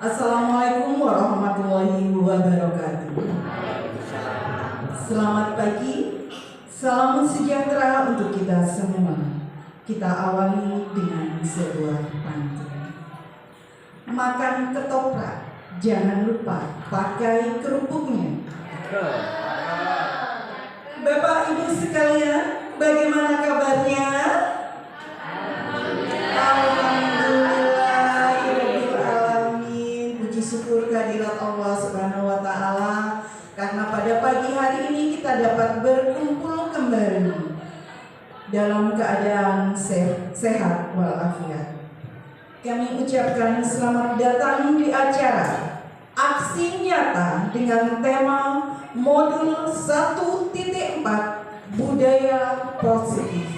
Assalamualaikum warahmatullahi wabarakatuh. Selamat pagi, salam sejahtera untuk kita semua. Kita awali dengan sebuah pantun. Makan ketoprak, jangan lupa pakai kerupuknya. Bapak Ibu sekalian, bagaimana kabarnya? Syukur kehadirat Allah Subhanahu wa Ta'ala, karena pada pagi hari ini kita dapat berkumpul kembali dalam keadaan sehat walafiat. Kami ucapkan selamat datang di acara aksi nyata dengan tema modul 1.4 budaya positif.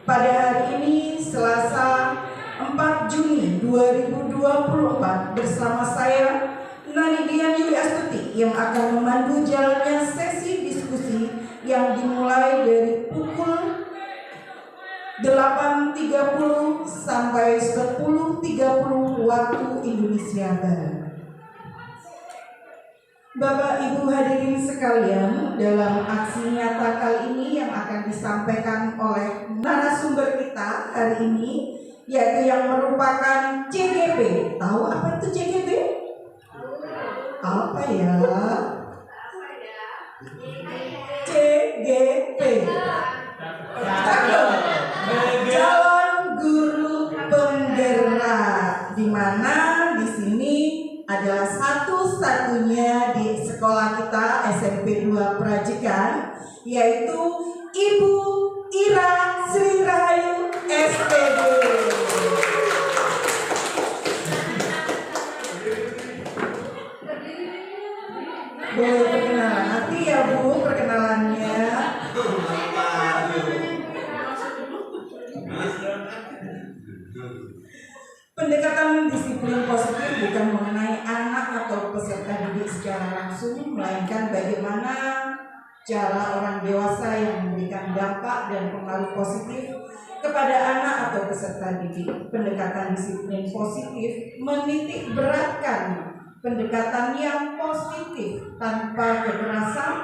Pada hari ini Selasa 4 Juni 2024 bersama saya Nani Dian Yuli Astuti yang akan memandu jalannya sesi diskusi yang dimulai dari pukul 8.30 sampai 10.30 waktu Indonesia Barat. Bapak Ibu hadirin sekalian, dalam aksi nyata kali ini yang akan disampaikan oleh narasumber kita hari ini, yaitu yang merupakan CGP. Tahu apa itu CGP? Apa ya? CGP. Calon guru penggerak, di mana di sini adalah satu-satunya di sekolah kita SMP 2 Prajikan, yaitu Ibu Ira Sri Rahayu SPD. Boleh perkenalan nanti ya Bu, perkenalannya. Pendekatan disiplin positif bukan mengenai anak atau peserta didik secara langsung, melainkan bagaimana cara orang dewasa yang memberikan dampak dan pengaruh positif kepada anak atau peserta didik. Pendekatan disiplin positif menitik beratkan pendekatan yang positif tanpa kekerasan,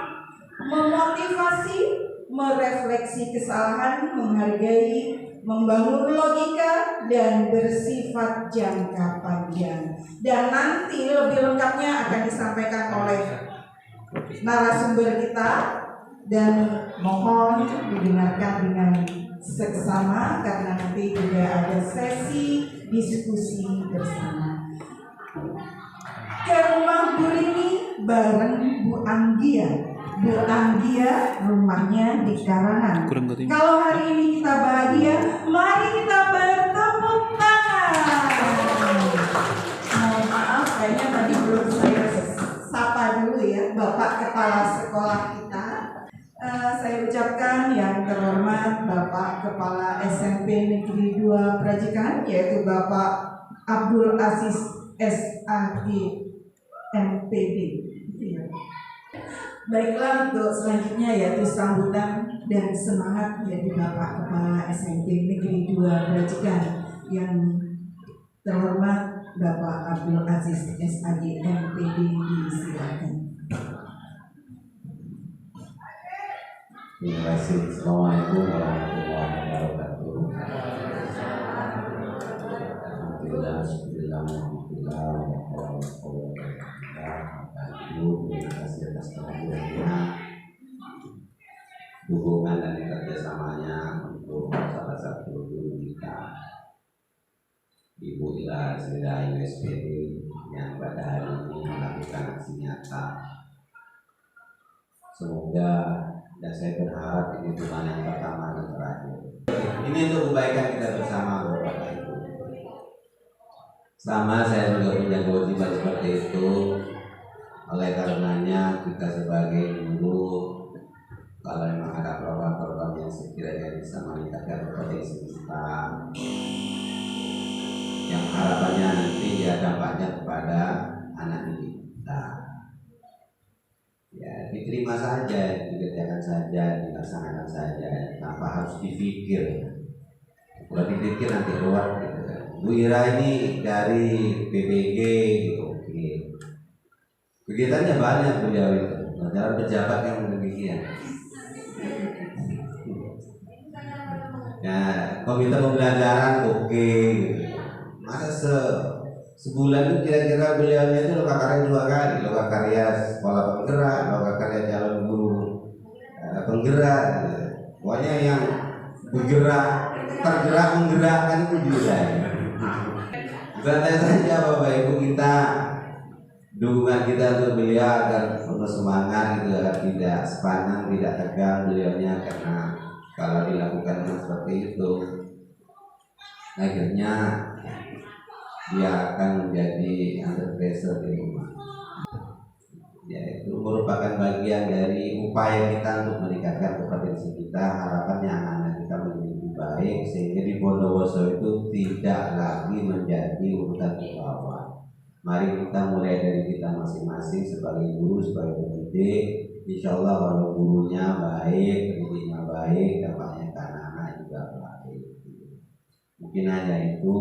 memotivasi, merefleksi kesalahan, menghargai, membangun logika, dan bersifat jangka panjang. Dan nanti lebih lengkapnya akan disampaikan oleh narasumber kita, dan mohon didengarkan dengan seksama karena nanti juga ada sesi diskusi bersama. Ke rumah Bu Rini bareng Bu Anggia. Bu Anggia rumahnya di Karangan. Kalau hari ini kita bahagia, mari kita bertepuk tangan. Mohon maaf, kayaknya tadi belum saya sapa dulu ya Bapak Kepala Sekolah kita. Saya ucapkan yang terhormat Bapak Kepala SMP Negeri 2 Prajikan, yaitu Bapak Abdul Aziz SAG MPD. Baiklah, untuk selanjutnya yaitu sambutan dan semangat dari Bapak Kepala SMP Negeri 2 Prajikan yang terhormat Bapak Abdul Aziz SAG MPD, disilakan. Terima kasih. Assalamualaikum warahmatullahi wabarakatuh. Alhamdulillah, alhamdulillah, terima kasih atas kehadirannya, dukungan dan kerjasamanya untuk salah satu guru kita, Ibu Ira Sri Rahayu SPD, yang pada hari ini melakukan aksi nyata. Semoga, dan saya berharap ini bukan yang pertama dan terakhir. Ini untuk kebaikan kita bersama, Bapak Ibu. Sama saya juga punya kewajiban seperti itu. Oleh karenanya kita sebagai guru, kalau memang ada program-program yang sekiranya bisa meningkatkan potensi kita, yang harapannya nanti ya dampaknya kepada anak didik kita, ya diterima saja, dikerjakan saja, dilaksanakan saja, tanpa harus dipikir. Kalau dipikir nanti keluar gitu kan. Bu Ira ini dari BPG gitu, Kegiatannya banyak beliau itu, jalan pejabat yang demikian. Ya, komite pembelajaran oke. Masa sebulan itu kira-kira beliaunya itu lokakarya 2 kali, lokakarya sekolah penggerak, lokakarya calon guru penggerak. Pokoknya yang bergerak, tergerak, menggerakkan itu juga. Santai saja Bapak Ibu, kita dukungan kita untuk beliau agar penuh semangat gitu, agar tidak sepanang, tidak tegang beliaunya, karena kalau dilakukan seperti itu akhirnya dia akan menjadi under pressure di rumah. Ya, itu merupakan bagian dari upaya kita untuk meningkatkan kompetensi kita. Harapannya anak-anak kita menjadi lebih baik sehingga di Bondowoso itu tidak lagi menjadi urutan ke bawah. Mari kita mulai dari kita masing-masing sebagai guru, sebagai pendidik. Insya Allah kalau gurunya baik, pendidiknya baik, dampaknya ke anak-anak juga baik. Mungkin hanya itu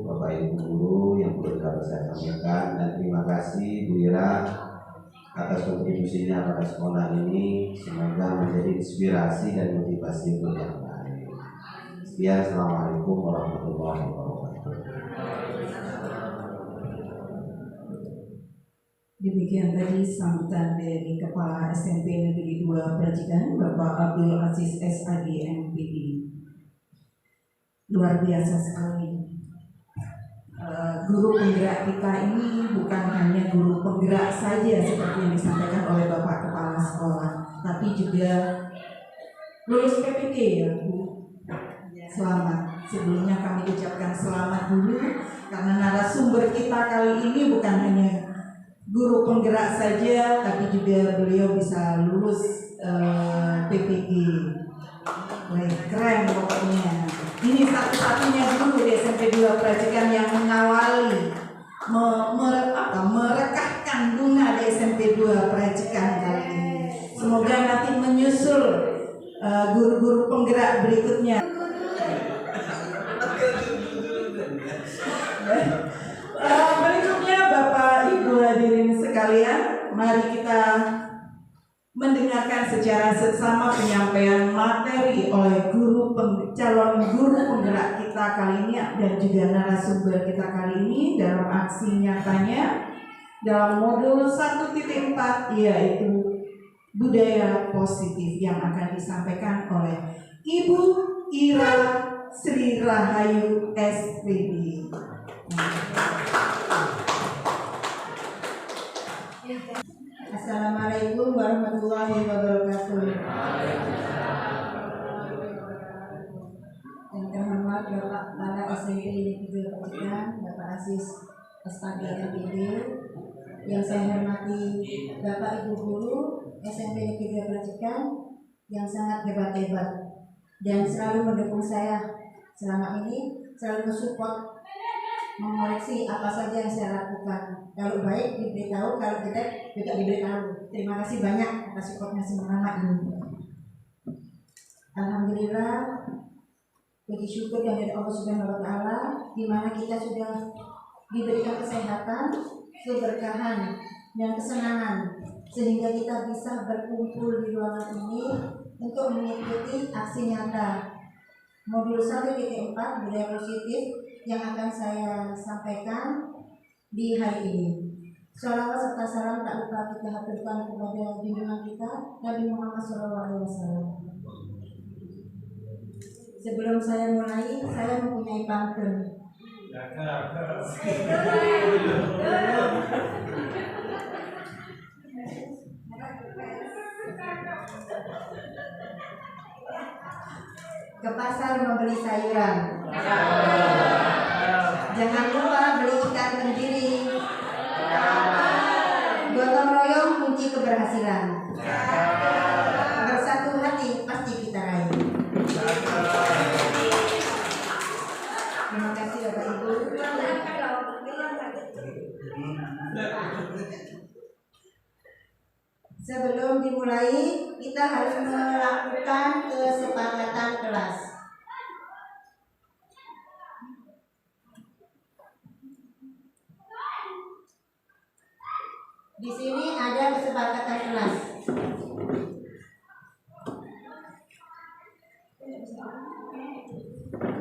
Bapak Ibu guru yang perlu saya sampaikan, dan terima kasih Bu Ira atas kontribusinya pada sekolah ini. Semoga menjadi inspirasi dan motivasi untuk yang lain. Sekian, Assalamualaikum warahmatullahi wabarakatuh. Demikian tadi sambutan dari Kepala SMP Negeri 2 Pelajikan, Bapak Abdul Aziz SAG MPD. Luar biasa sekali. Guru penggerak kita ini bukan hanya guru penggerak saja seperti yang disampaikan oleh Bapak Kepala Sekolah, tapi juga lulus PPK ya Bu. Selamat. Sebelumnya kami ucapkan selamat dulu karena narasumber kita kali ini bukan hanya guru penggerak saja, tapi juga beliau bisa lulus PPG. Keren pokoknya. Ini satu-satunya guru di SMP 2 Pelajikan yang mengawali merekahkan bunga di SMP 2 Pelajikan kali ini. Semoga nanti menyusul guru-guru penggerak berikutnya. Berikutnya Bapak Ibu hadirin sekalian, mari kita mendengarkan secara seksama penyampaian materi oleh calon guru penggerak kita kali ini dan juga narasumber kita kali ini dalam aksi nyatanya dalam modul 1.4, yaitu budaya positif, yang akan disampaikan oleh Ibu Ira Sri Rahayu SPD. Assalamualaikum warahmatullahi wabarakatuh. Yang terhormat Bapak Kepala SMP Negeri 2 Pelajikan, Bapak Aziz SPD MPD. Yang saya hormati Bapak Ibu guru SMP Negeri 2 Pelajikan yang sangat hebat-hebat dan selalu mendukung saya selama ini, selalu mensupport, mengoreksi apa saja yang saya lakukan. Kalau baik diberitahu, kalau tidak juga diberitahu. Terima kasih banyak atas supportnya selama ini. Alhamdulillah, puji syukur dari Allah Subhanahu wa Ta'ala, di mana kita sudah diberikan kesehatan, keberkahan, dan kesenangan, sehingga kita bisa berkumpul di ruangan ini untuk mengikuti aksi nyata modul 1.4 budaya positif yang akan saya sampaikan di hari ini. Shalawat serta salam tak lupa kita haturkan kepada junjungan kita Nabi Muhammad SAW. Sebelum saya mulai, saya mempunyai pantun. Ke pasar membeli sayuran, jangan lupa beli ikan tenggiri. Gotong royong kunci keberhasilan. Bersatu hati pasti kita raih. Terima kasih Bapak Ibu. Sebelum dimulai, kita harus melakukan kesepakatan kelas. Di sini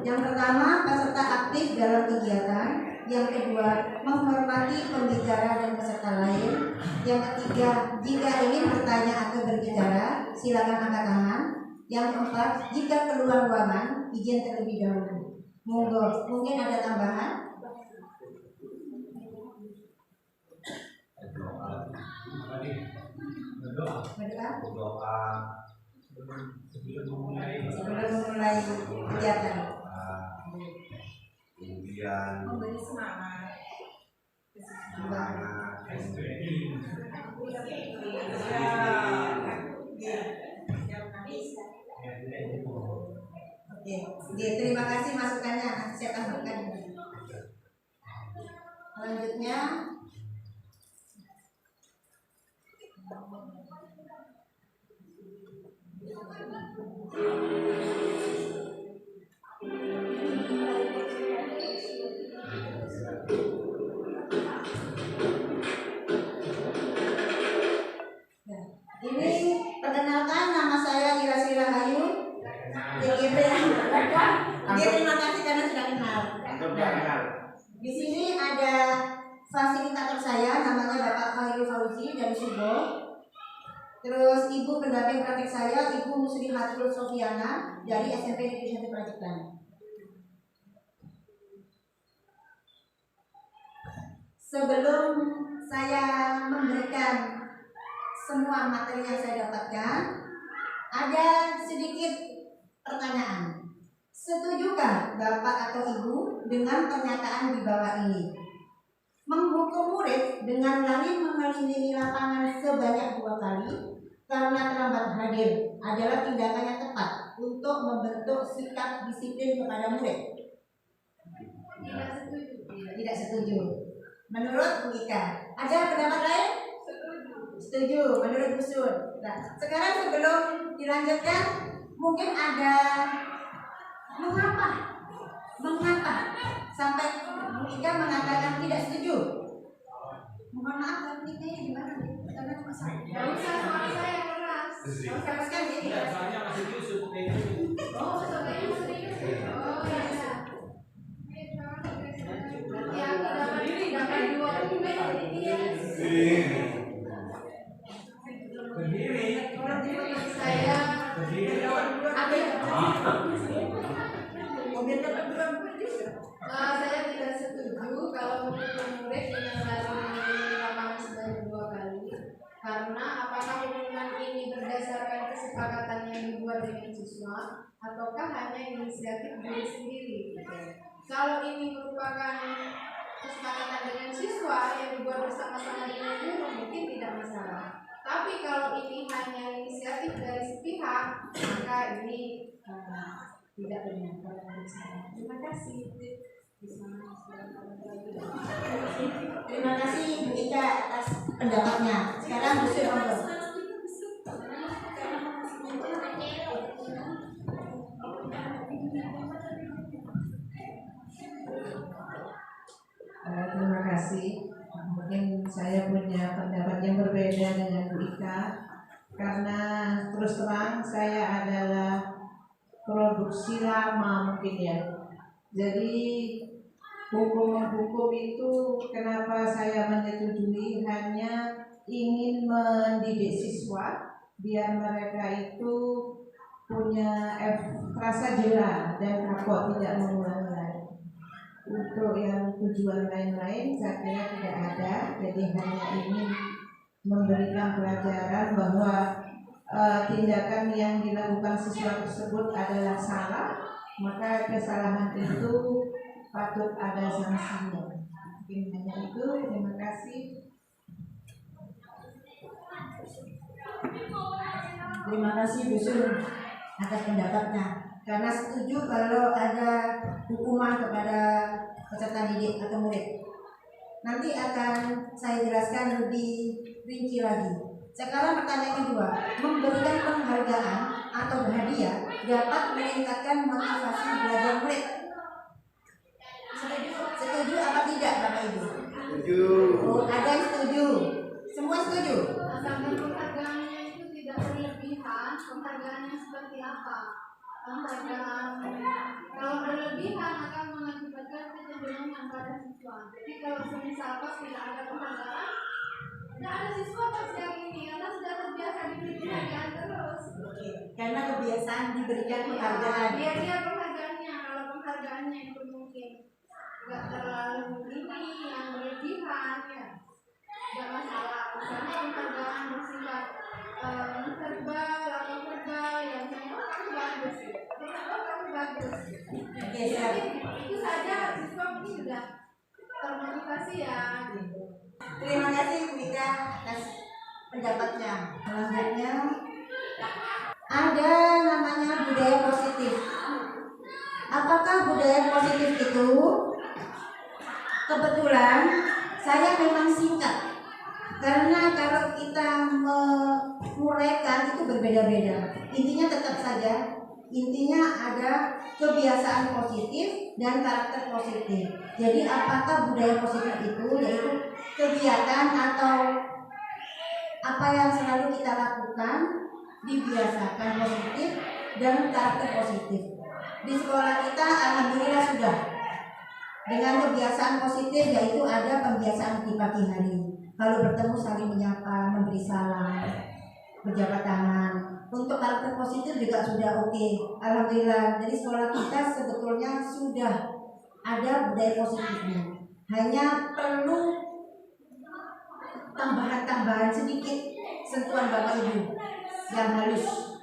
Yang pertama, peserta aktif dalam kegiatan. Yang kedua, menghormati pembicara dan peserta lain. Yang ketiga, jika ingin bertanya atau berbicara, silakan angkat tangan. Yang keempat, jika keluar ruangan, izin terlebih dahulu. Monggo, mungkin ada tambahan? Berdoa sebelum memulai kegiatan. Kemudian memberi semangat. Oke, terima kasih masukannya. Nanti saya tambahkan. Selanjutnya, ini perkenalkan, nama saya Ira Rahayu, DGP. Terima kasih karena sudah kenal. Di sini ada fasilitator saya, namanya Bapak Khairul Fauzi dari Subo. Terus Ibu pendamping praktek saya, Ibu Muslihatul Sofiana dari SMP Negeri 1 Prajekan. Sebelum saya memberikan semua materi yang saya dapatkan, ada sedikit pertanyaan. Setujukah Bapak atau Ibu dengan pernyataan di bawah ini? Menghukum murid dengan lari mengelilingi lapangan sebanyak 2 kali karena terlambat hadir adalah tindakan yang tepat untuk membentuk sikap disiplin kepada murid. Tidak setuju. Tidak setuju. Menurut Bu Ika, ada pendapat lain? Setuju. Setuju. Menurut Bu Sun. Nah, sekarang sebelum dilanjutkan, mungkin ada mengapa sampai Bu Ika mengatakan tidak setuju? Mohon maaf, tapi ini gimana nih? Karena cuma saya. Gak usah suara saya yang keras. Sama sekali ya. Tidak, soalnya masih diusut. Oh, soalnya serius. Oh iya. Yang tidak berdiri dapat 2 bulan jadi dia. Berdiri. Saya saya tidak setuju kalau menghukum murid dengan lari mengelilingi lapangan sebanyak 2 kali. Karena apakah hukuman ini berdasarkan kesepakatan yang dibuat dengan siswa ataukah hanya inisiatif diri sendiri? Kalau ini merupakan kesepakatan dengan siswa yang dibuat bersama-sama dengan guru, mungkin tidak masalah. Tapi kalau ini hanya inisiatif dari sepihak, maka ini tidak benar kalau menurut saya. Terima kasih. Terima kasih Bu Ika atas pendapatnya. Sekarang Bu Sun monggo. Terima kasih. Mungkin saya punya pendapat yang berbeda dengan Bu Ika karena terus terang saya adalah produksi lama mungkin ya. Jadi hukum itu kenapa saya menyetujui hanya ingin mendidik siswa biar mereka itu punya rasa jera dan kapok tidak mengulangi lagi. Untuk yang tujuan lain-lain saya kira tidak ada, jadi hanya ingin memberikan pelajaran bahwa tindakan yang dilakukan siswa tersebut adalah salah, maka kesalahan itu patut ada sanksinya. Mungkin hanya itu. Terima kasih. Terima kasih Bu Sun atas pendapatnya. Karena setuju kalau ada hukuman kepada peserta didik atau murid. Nanti akan saya jelaskan lebih rinci lagi. Sekarang pertanyaan kedua, memberikan penghargaan atau hadiah dapat meningkatkan motivasi belajar murid. Setuju apa tidak Bapak Ibu? Setuju. Oh, ada yang setuju. Semua setuju? Asalkan penghargaannya itu tidak berlebihan, penghargaannya seperti apa? penghargaan kalau berlebihan akan mengakibatkan kecenderungan pada siswa. Jadi kalau semisal pas tidak ada penghargaan, tidak ada siswa pas yang ini karena sudah terbiasa diberi penghargaan terus. Karena kebiasaan diberikan penghargaan. Dia penghargaannya, kalau penghargaannya itu mungkin nggak terlalu ini yang berlebihan ya, nggak masalah. Misalnya penghargaan bersifat verbal atau verbal yang saya kamu bagus, kamu bagus. Jadi itu saja siswa ini sudah termotivasi ya. Gitu. Terima kasih Bu Ika atas pendapatnya. Selanjutnya ada namanya budaya positif. Apakah budaya positif itu? Kebetulan saya memang singkat. Karena kalau kita menguraikan itu berbeda-beda. Intinya tetap saja, intinya ada kebiasaan positif dan karakter positif. Jadi apakah budaya positif itu? Yaitu kegiatan atau apa yang selalu kita lakukan dibiasakan positif dan karakter positif. Di sekolah kita alhamdulillah sudah dengan kebiasaan positif, yaitu ada pembiasaan di pagi hari. Kalau bertemu saling menyapa, memberi salam, berjabat tangan. Untuk karakter positif juga sudah oke. Alhamdulillah. Jadi sekolah kita sebetulnya sudah ada budaya positifnya. Hanya perlu tambahan-tambahan sedikit sentuhan Bapak Ibu yang halus.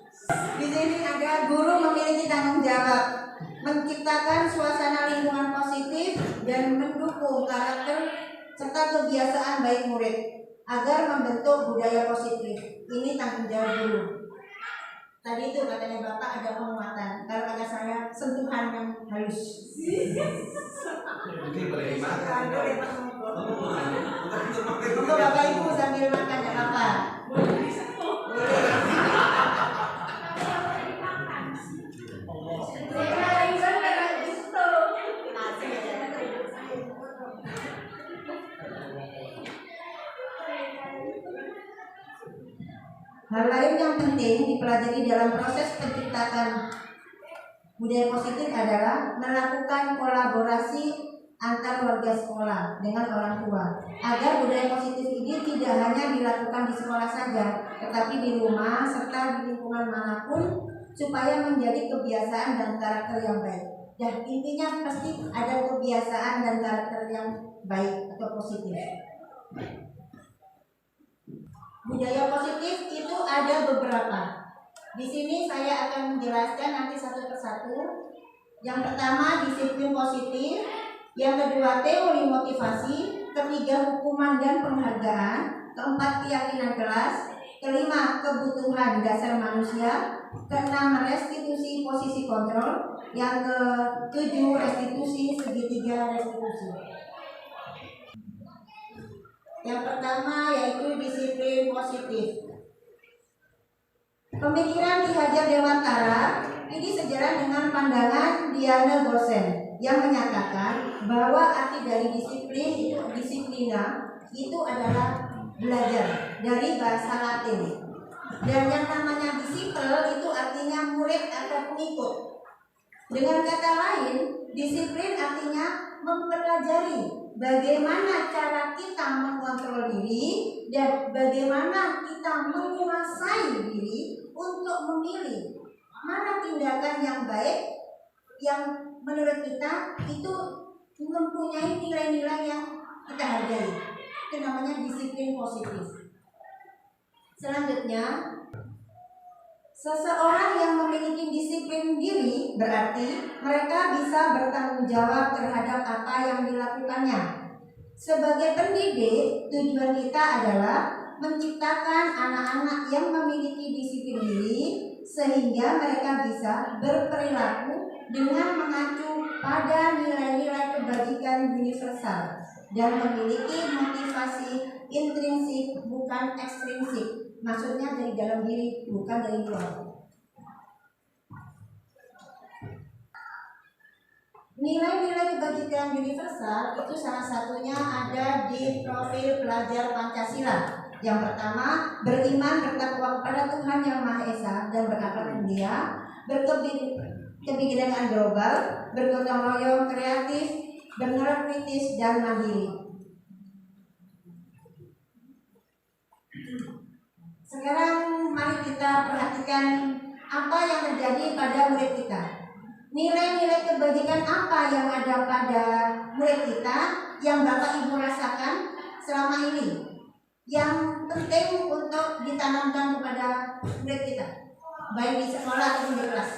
Di sini ada guru memiliki tanggung jawab menciptakan suasana lingkungan positif dan mendukung karakter serta kebiasaan baik murid agar membentuk budaya positif. Ini tanggung jawab guru. Tadi itu katanya Bapak ada penguatan. Kalau kata saya sentuhan yang halus. Mungkin boleh dimakan. Untuk Bapak Ibu sambil makan ya Bapak. Hal lain yang penting dipelajari dalam proses penciptaan budaya positif adalah melakukan kolaborasi antar warga sekolah dengan orang tua agar budaya positif ini tidak hanya dilakukan di sekolah saja, tetapi di rumah serta di lingkungan manapun supaya menjadi kebiasaan dan karakter yang baik. Ya, intinya pasti ada kebiasaan dan karakter yang baik atau positif. Budaya positif itu ada beberapa. Di sini saya akan menjelaskan nanti satu persatu. Yang pertama disiplin positif, yang kedua teori motivasi, ketiga hukuman dan penghargaan, keempat keyakinan kelas, kelima kebutuhan dasar manusia, keenam restitusi posisi kontrol, yang ketujuh restitusi segitiga restitusi. Yang pertama yaitu disiplin positif. Pemikiran Ki Hajar Dewantara ini sejalan dengan pandangan Diana Gosen yang menyatakan bahwa arti dari disiplina itu adalah belajar dari bahasa Latin. Dan yang namanya disipel itu artinya murid atau pengikut. Dengan kata lain, disiplin artinya mempelajari bagaimana cara kita mengontrol diri dan bagaimana kita menguasai diri untuk memilih mana tindakan yang baik yang menurut kita itu mempunyai nilai-nilai yang kita hargai. Itu namanya disiplin positif. Selanjutnya, seseorang yang memiliki disiplin diri berarti mereka bisa bertanggung jawab terhadap apa yang dilakukannya. Sebagai pendidik, tujuan kita adalah menciptakan anak-anak yang memiliki disiplin diri sehingga mereka bisa berperilaku dengan mengacu pada nilai-nilai kebajikan universal dan memiliki motivasi intrinsik bukan ekstrinsik. Maksudnya dari dalam diri, bukan dari luar. Nilai-nilai kebajikan universal itu salah satunya ada di profil pelajar Pancasila. Yang pertama, beriman bertakwa kepada Tuhan Yang Maha Esa dan berakhlak mulia, kebijakan global, bergotong royong, kreatif, bernalar kritis, dan mandiri. Sekarang mari kita perhatikan apa yang terjadi pada murid kita. Nilai-nilai kebajikan apa yang ada pada murid kita yang Bapak Ibu rasakan selama ini, yang penting untuk ditanamkan kepada murid kita, baik di sekolah ataupun di kelas.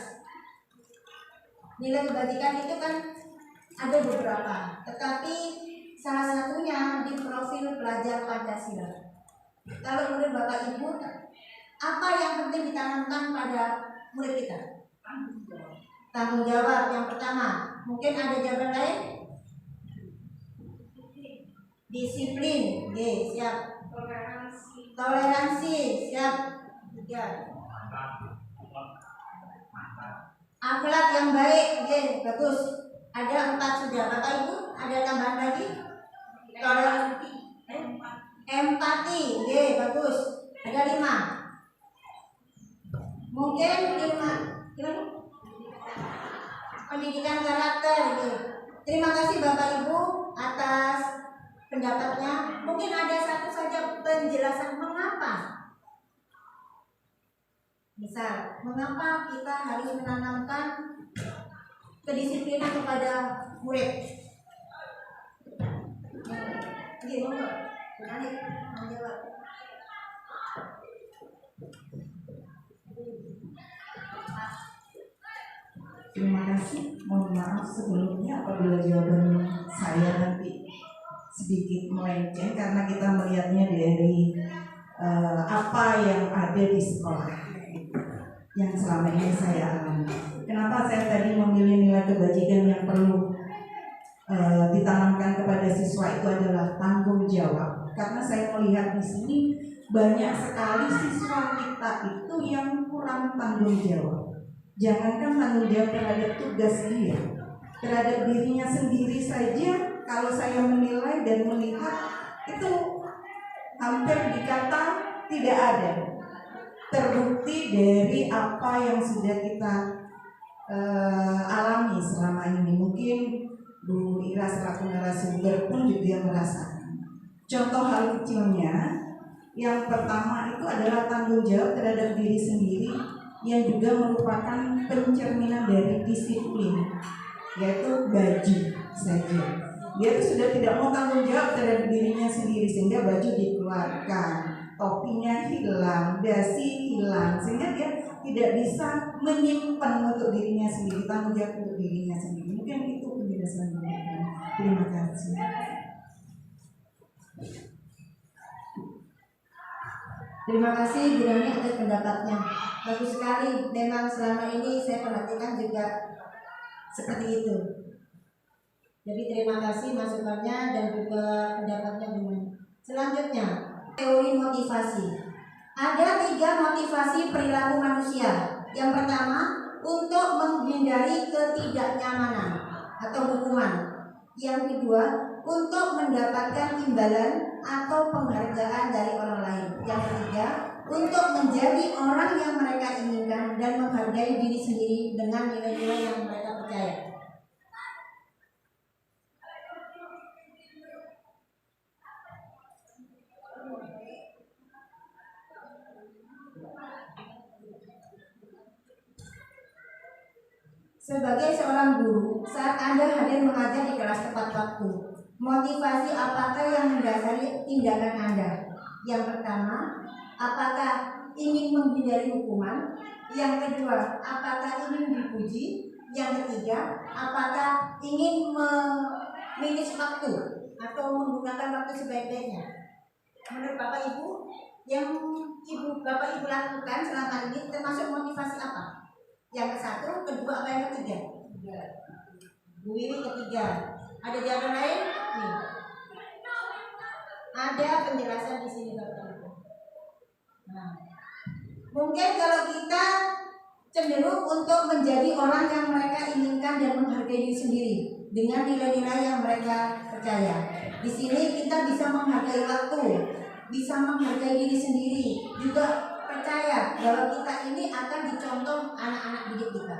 Nilai kebajikan itu kan ada beberapa, tetapi salah satunya di profil pelajar Pancasila. Kalau menurut Bapak Ibu, apa yang penting ditanamkan pada murid kita? Tanggung jawab yang pertama. Mungkin ada jawaban lain? Disiplin, siap. Toleransi, siap. Ya. Akhlak yang baik, bagus. Ada 4 sudah. Bapak Ibu, ada tambahan lagi? Toleransi. Empati, bagus. Ada 5. Mungkin 5. Pendidikan karakter. Terima kasih Bapak Ibu atas pendapatnya. Mungkin ada satu saja penjelasan mengapa. Misal, mengapa kita harus menanamkan kedisiplinan kepada murid? Monggo. Berani menjawab. Terima kasih. Mohon maaf sebelumnya apabila jawaban saya nanti sedikit melenceng karena kita melihatnya dari apa yang ada di sekolah yang selama ini saya alami. Kenapa saya tadi memilih nilai kebajikan yang perlu ditanamkan kepada siswa itu adalah tanggung jawab, karena saya melihat di sini banyak sekali siswa kita itu yang kurang tanggung jawab. Jangankan tanggung jawab terhadap tugas dia, terhadap dirinya sendiri saja. Kalau saya menilai dan melihat itu hampir dikata tidak ada terbukti dari apa yang sudah kita alami selama ini. Mungkin Bu Ira selaku narasumber pun juga merasakan. Contoh hal kecilnya, yang pertama itu adalah tanggung jawab terhadap diri sendiri, yang juga merupakan pencerminan dari disiplin, yaitu baju saja. Dia itu sudah tidak mau tanggung jawab terhadap dirinya sendiri, sehingga baju dikeluarkan, topinya hilang, dasi hilang, sehingga dia tidak bisa menyimpan untuk dirinya sendiri, tanggung jawab untuk dirinya sendiri. Mungkin itu penjelasan mereka. Terima kasih. Terima kasih Bu Rani atas pendapatnya. Bagus sekali. Memang selama ini saya perhatikan juga seperti itu. Jadi terima kasih masukannya dan juga pendapatnya Bu Rani. Selanjutnya, teori motivasi. Ada 3 motivasi perilaku manusia. Yang pertama, untuk menghindari ketidaknyamanan atau hukuman. Yang kedua, untuk mendapatkan imbalan atau penghargaan dari orang lain. Yang ketiga, untuk menjadi orang yang mereka inginkan dan menghargai diri sendiri dengan nilai-nilai yang mereka percaya. Sebagai seorang guru, saat Anda hadir mengajar di kelas tepat waktu, motivasi apakah yang mendasari tindakan Anda? Yang pertama, apakah ingin menghindari hukuman? Yang kedua, apakah ingin dipuji? Yang ketiga, apakah ingin memanage waktu atau menggunakan waktu sebaik-baiknya? Menurut Bapak Ibu, yang Bapak Ibu lakukan selama ini termasuk motivasi apa? Yang ke-1, kedua, apa yang ketiga? Bu Wiwi ketiga. Ada jawaban lain? Nih. Ada penjelasan di sini Bapak Ibu. Nah, mungkin kalau kita cenderung untuk menjadi orang yang mereka inginkan dan menghargai diri sendiri dengan nilai-nilai yang mereka percaya. Di sini kita bisa menghargai waktu, bisa menghargai diri sendiri, juga percaya bahwa kita ini akan dicontoh anak-anak didik kita.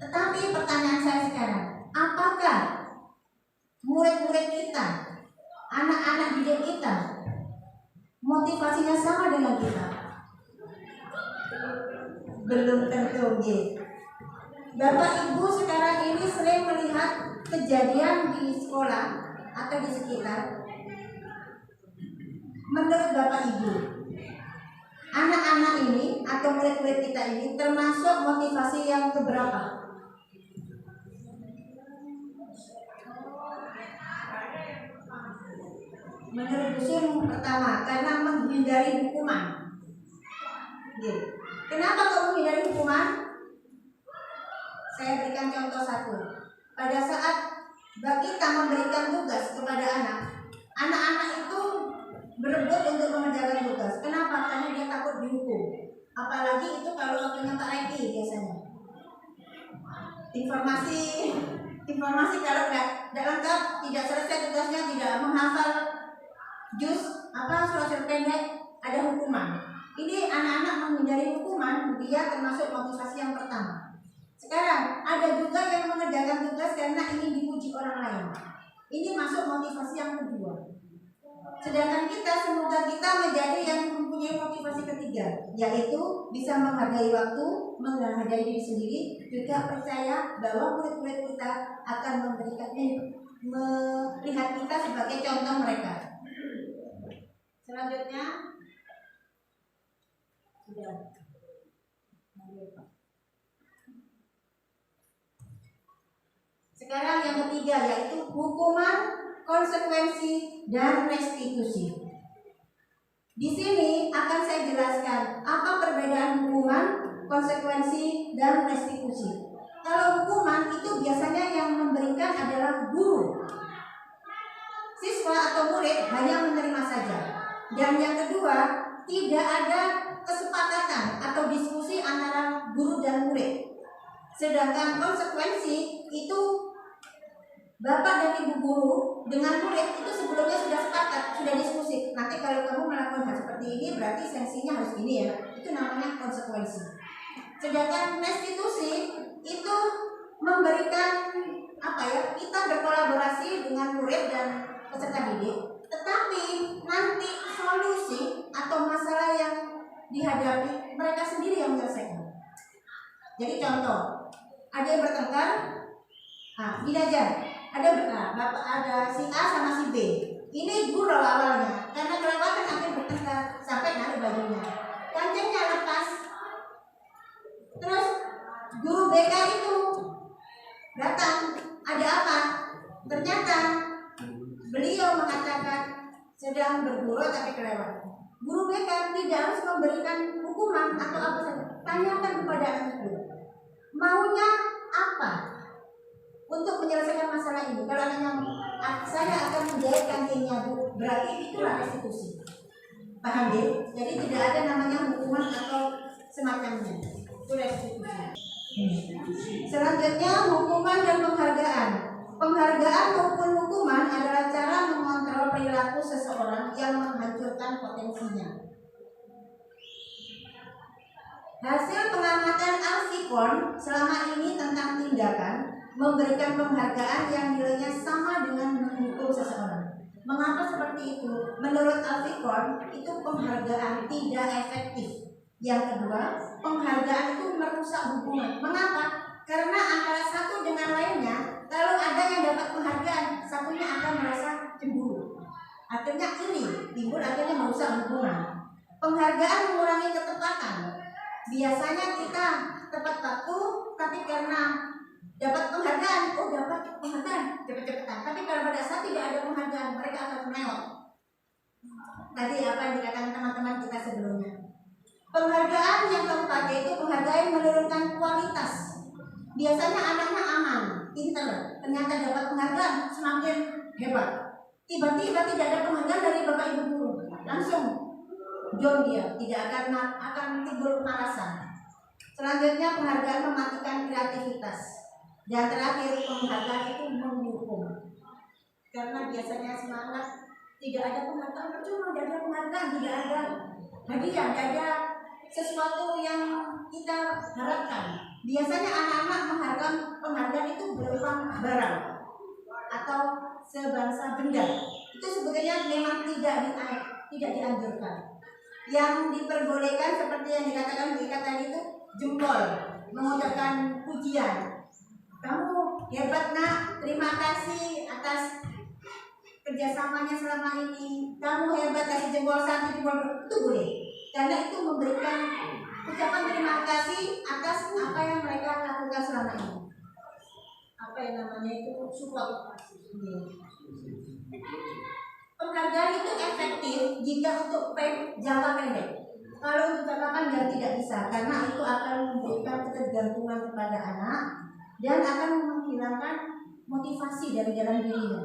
Tetapi pertanyaan saya sekarang, apakah murid-murid kita, anak-anak didik kita, motivasinya sama dengan kita? Belum tentu. Bapak Ibu sekarang ini sering melihat kejadian di sekolah atau di sekitar. Menurut Bapak Ibu, anak-anak ini atau murid-murid kita ini termasuk motivasi yang keberapa? Menurut Gus pertama, karena menghindari hukuman. Kenapa kau menghindari hukuman? Saya berikan contoh satu. Pada saat kita memberikan tugas kepada anak-anak itu berebut untuk mengerjakan tugas. Kenapa? Karena dia takut dihukum. Apalagi itu kalau waktunya Pak Reki biasanya. Informasi kalau nggak lengkap, tidak selesai tugasnya, tidak menghafal surat pendek, ada hukuman. Ini anak-anak menghindari hukuman, dia termasuk motivasi yang pertama. Sekarang ada juga yang mengerjakan tugas karena ingin dipuji orang lain. Ini masuk motivasi yang kedua. Sedangkan kita, semoga kita menjadi yang mempunyai motivasi ketiga, yaitu bisa menghargai waktu, menghargai diri sendiri, juga percaya bahwa murid-murid kita akan melihat kita sebagai contoh mereka. Selanjutnya, sekarang yang ketiga yaitu hukuman, konsekuensi, dan restitusi. Di sini akan saya jelaskan apa perbedaan hukuman, konsekuensi, dan restitusi. Kalau hukuman itu biasanya yang memberikan adalah guru. Siswa atau murid hanya menerima saja. Dan yang kedua, tidak ada kesepakatan atau diskusi antara guru dan murid. Sedangkan konsekuensi itu Bapak dan Ibu guru dengan murid itu sebelumnya sudah sepakat, sudah diskusi. Nanti kalau kamu melakukan hal seperti ini berarti sanksinya harus gini ya. Itu namanya konsekuensi. Sedangkan restitusi itu memberikan kita berkolaborasi dengan murid dan peserta didik, tetapi nanti solusi atau masalah yang dihadapi mereka sendiri yang menyelesaikan. Jadi contoh, ada yang bertengkar, gini aja. Ada si A sama si B. Ini guru awalnya, karena kelewatan akhirnya bertengkar sampai narik bajunya. Kancingnya lepas. Terus guru BK itu datang, ada apa? Ternyata beliau mengatakan sedang berguru tapi kelewatan. Guru BK tidak harus memberikan hukuman atau apa saja. Tanyakan kepada anak itu, maunya apa untuk menyelesaikan masalah ini. Kalau anaknya saya akan menjahit kancingnya, berarti itulah restitusi. Paham ya? Jadi tidak ada namanya hukuman atau semacamnya. Itu restitusi. Selanjutnya hukuman dan penghargaan. Penghargaan maupun hukuman adalah cara mengontrol perilaku seseorang yang menghancurkan potensinya. Hasil pengamatan Alfikon selama ini tentang tindakan memberikan penghargaan yang nilainya sama dengan menghukum seseorang. Mengapa seperti itu? Menurut Alfikon itu penghargaan tidak efektif. Yang kedua, penghargaan itu merusak hubungan. Mengapa? Karena antara satu dengan lainnya, kalau ada yang dapat penghargaan, satunya akan merasa cemburu. Akhirnya iri, timbul akhirnya merusak hubungan. Penghargaan mengurangi ketepatan. Biasanya kita tepat waktu, tapi karena dapat penghargaan, cepet-cepetan. Tapi kalau pada saat tidak ada penghargaan, mereka akan melewat. Tadi apa yang dikatakan teman-teman kita sebelumnya. Penghargaan yang keempat yaitu penghargaan menurunkan kualitas. Biasanya anaknya aman, pintar, ternyata dapat penghargaan semakin hebat. Tiba-tiba tidak ada penghargaan dari bapak ibu guru, langsung down dia, tidak akan timbul kemalasan. Selanjutnya penghargaan mematikan kreativitas. Dan terakhir penghargaan itu menghukum. Karena biasanya semangat tidak ada penghargaan, percuma tidak ada penghargaan, tidak ada hadiah, tidak ada sesuatu yang kita harapkan. Biasanya anak-anak mengharapkan penghargaan itu berupa barang atau sebangsa benda. Itu sebetulnya memang tidak dianjurkan. Yang diperbolehkan seperti yang dikatakan Ika tadi itu jempol, mengucapkan pujian. Kamu hebat nak, terima kasih atas kerjasamanya selama ini. Kamu hebat, kasih jempol 1, jempol 2, itu boleh. Karena itu memberikan ucapan terima kasih atas apa yang mereka lakukan selama ini. Apa yang namanya itu support. Penghargaan itu efektif jika untuk jangka pendek. Kalau untuk jangka panjang tidak bisa, karena itu akan memberikan ketergantungan kepada anak dan akan menghilangkan motivasi dari dalam dirinya.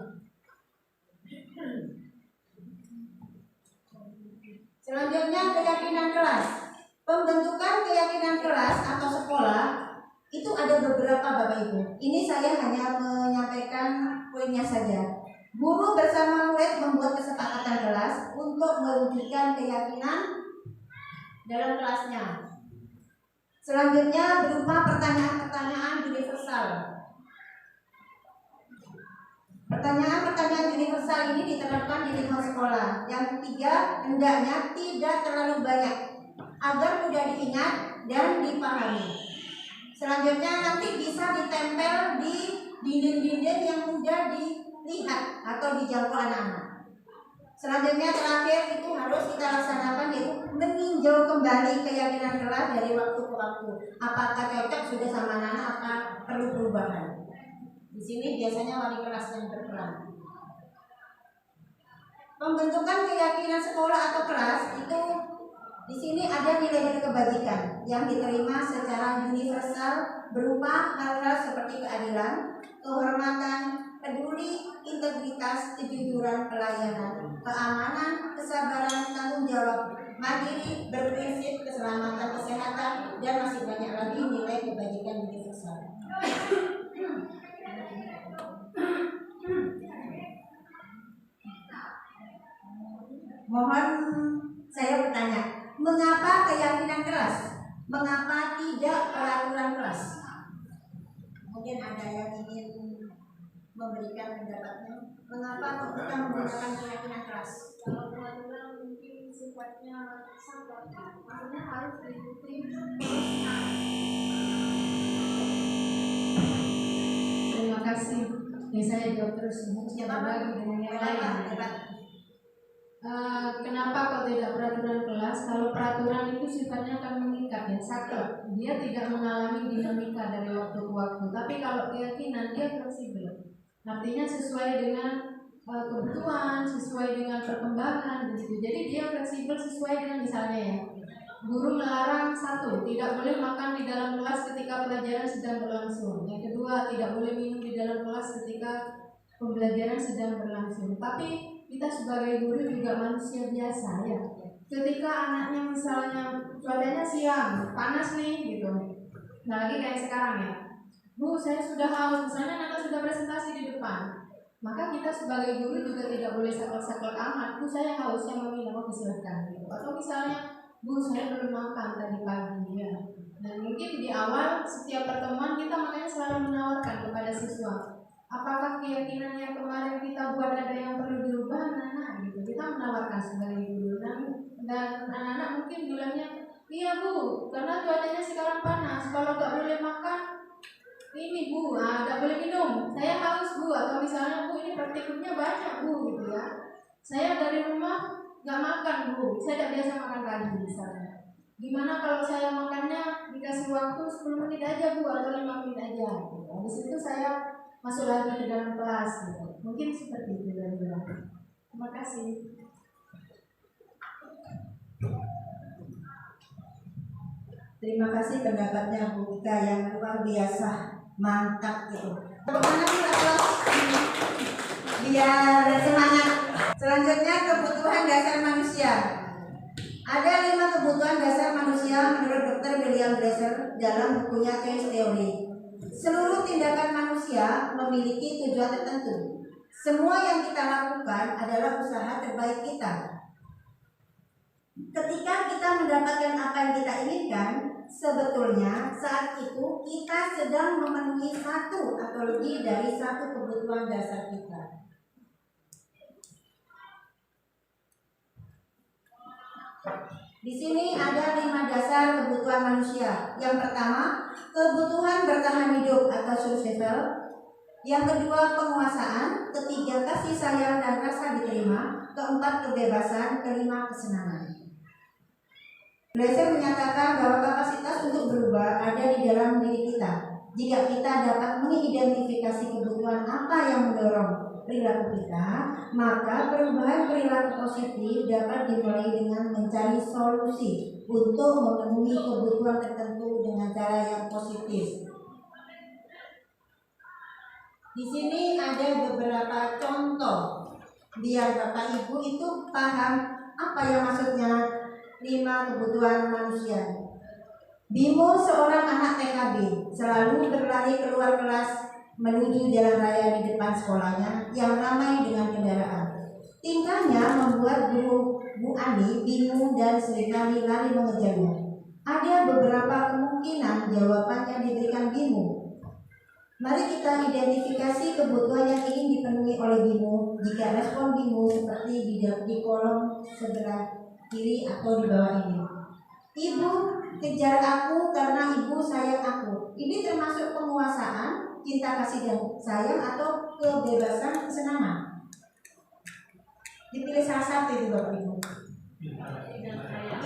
Selanjutnya keyakinan kelas. Pembentukan keyakinan kelas atau sekolah itu ada beberapa Bapak Ibu. Ini saya hanya menyampaikan poinnya saja. Guru bersama murid membuat kesepakatan kelas untuk mewujudkan keyakinan dalam kelasnya. Selanjutnya berupa pertanyaan-pertanyaan universal. Pertanyaan-pertanyaan universal ini diterapkan di lingkungan sekolah. Yang ketiga, hendaknya tidak terlalu banyak agar mudah diingat dan dipahami. Selanjutnya nanti bisa ditempel di dinding-dinding yang mudah dilihat atau dijangkau anak-anak. Selanjutnya terakhir itu harus kita laksanakan, yaitu meninjau kembali keyakinan kelas dari waktu ke waktu. Apakah cocok sudah sama anak-anak, apa perlu perubahan? Di sini biasanya wali kelas yang berperan. Pembentukan keyakinan sekolah atau kelas itu di sini ada nilai-nilai kebajikan yang diterima secara universal berupa hal-hal seperti keadilan, kehormatan, peduli, integritas, kejujuran, pelayanan, keamanan, kesabaran, tanggung jawab, mandiri, berprinsip, keselamatan, kesehatan, dan masih banyak lagi nilai kebajikan universal. Mohon saya bertanya, mengapa keyakinan kelas? Mengapa tidak peraturan kelas? Mungkin ada yang ingin memberikan pendapatnya. Mengapa kita menggunakan keyakinan kelas? Kalau peraturan mungkin sifatnya sangat, maksudnya harus diikuti. Terima kasih. Saya jawab terus. Siapa lagi dengan yang lain? Kenapa kok tidak peraturan kelas? Kalau peraturan itu sifatnya akan mengikat, ya, saklek. Dia tidak mengalami dinamika dari waktu ke waktu. Tapi kalau keyakinan dia fleksibel. Artinya sesuai dengan kebutuhan, sesuai dengan perkembangan, begitu. Jadi dia fleksibel sesuai dengan misalnya ya. Guru melarang 1, tidak boleh makan di dalam kelas ketika pelajaran sedang berlangsung. Yang kedua, tidak boleh minum di dalam kelas ketika pembelajaran sedang berlangsung. Tapi kita sebagai guru juga manusia biasa ya. Ketika anaknya misalnya cuacanya siang, panas nih gitu. Nah lagi kayak sekarang ya. Bu, saya sudah haus, misalnya anak sudah presentasi di depan. Maka kita sebagai guru juga tidak boleh saklek-saklek amat. Bu, saya haus, saya mau minum, silakan gitu. Atau misalnya, Bu, saya belum makan tadi pagi ya. Dan mungkin di awal setiap pertemuan kita makanya selalu menawarkan kepada siswa, apakah keyakinan yang kemarin kita buat ada yang perlu dirubah, anak-anak gitu. Kita menawarkan sebagai guru dan anak-anak mungkin bilangnya, iya Bu, karena cuacanya sekarang panas. Kalau nggak boleh makan, ini Bu, nggak boleh minum. Saya haus Bu, atau misalnya Bu, ini praktikumnya banyak Bu, gitu ya. Saya dari rumah nggak makan Bu, saya tidak biasa makan pagi misalnya. Gimana kalau saya makannya dikasih waktu 10 menit aja Bu, atau 5 menit aja. Gitu. Habis itu saya masuk lagi ke dalam kelas gitu. Mungkin seperti itu kira-kira. Terima kasih. Terima kasih pendapatnya Bu Ika yang luar biasa, mantap gitu. Bagaimana Bu, biar semangat. Selanjutnya kebutuhan dasar manusia. Ada 5 kebutuhan dasar manusia menurut Dr. William Glasser dalam bukunya Change Theory. Seluruh tindakan manusia memiliki tujuan tertentu. Semua yang kita lakukan adalah usaha terbaik kita. Ketika kita mendapatkan apa yang kita saat itu kita sedang memenuhi satu atau lebih dari satu kebutuhan dasar kita. Di sini ada 5 dasar kebutuhan manusia. Yang pertama, kebutuhan bertahan hidup atau survival. Yang kedua, penguasaan. Ketiga, kasih sayang dan rasa diterima. Keempat, kebebasan. Kelima, kesenangan. Blaise menyatakan bahwa kapasitas untuk berubah ada di dalam diri kita. Jika kita dapat mengidentifikasi kebutuhan apa yang mendorong perilaku kita, maka perubahan perilaku positif dapat dimulai dengan mencari solusi untuk memenuhi kebutuhan tertentu dengan cara yang positif. Di sini ada beberapa contoh biar Bapak Ibu itu paham apa yang maksudnya 5 kebutuhan manusia. Bimo seorang anak TKB selalu berlari keluar kelas menuju jalan raya di depan sekolahnya yang ramai dengan kendaraan. Tingkahnya membuat guru Bu Ani bingung dan seringkali lari mengejarnya. Ada beberapa kemungkinan jawaban yang diberikan Bimo. Mari kita identifikasi kebutuhan yang ingin dipenuhi oleh Bimo. Jika respon Bimo seperti di kolom sebelah kiri atau di bawah ini. Ibu kejar aku karena ibu sayang aku. Ini termasuk penguasaan, cinta kasih dan sayang atau kebebasan, kesenangan. Dipilih salah satu itu Bapak Ibu.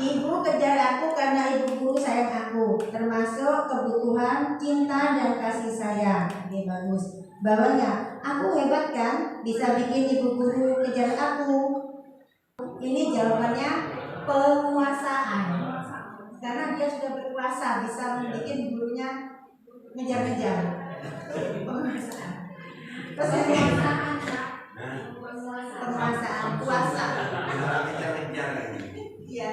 Ibu kejar aku karena ibu guru sayang aku, termasuk kebutuhan cinta dan kasih sayang. Ini bagus. Bawahnya, aku hebat kan, bisa bikin ibu guru kejar aku. Ini jawabannya penguasaan. Karena dia sudah berkuasa, bisa membuat gurunya ngejar-ngejar. Penguasaan. Terus penguasaan, kuasa. Iya.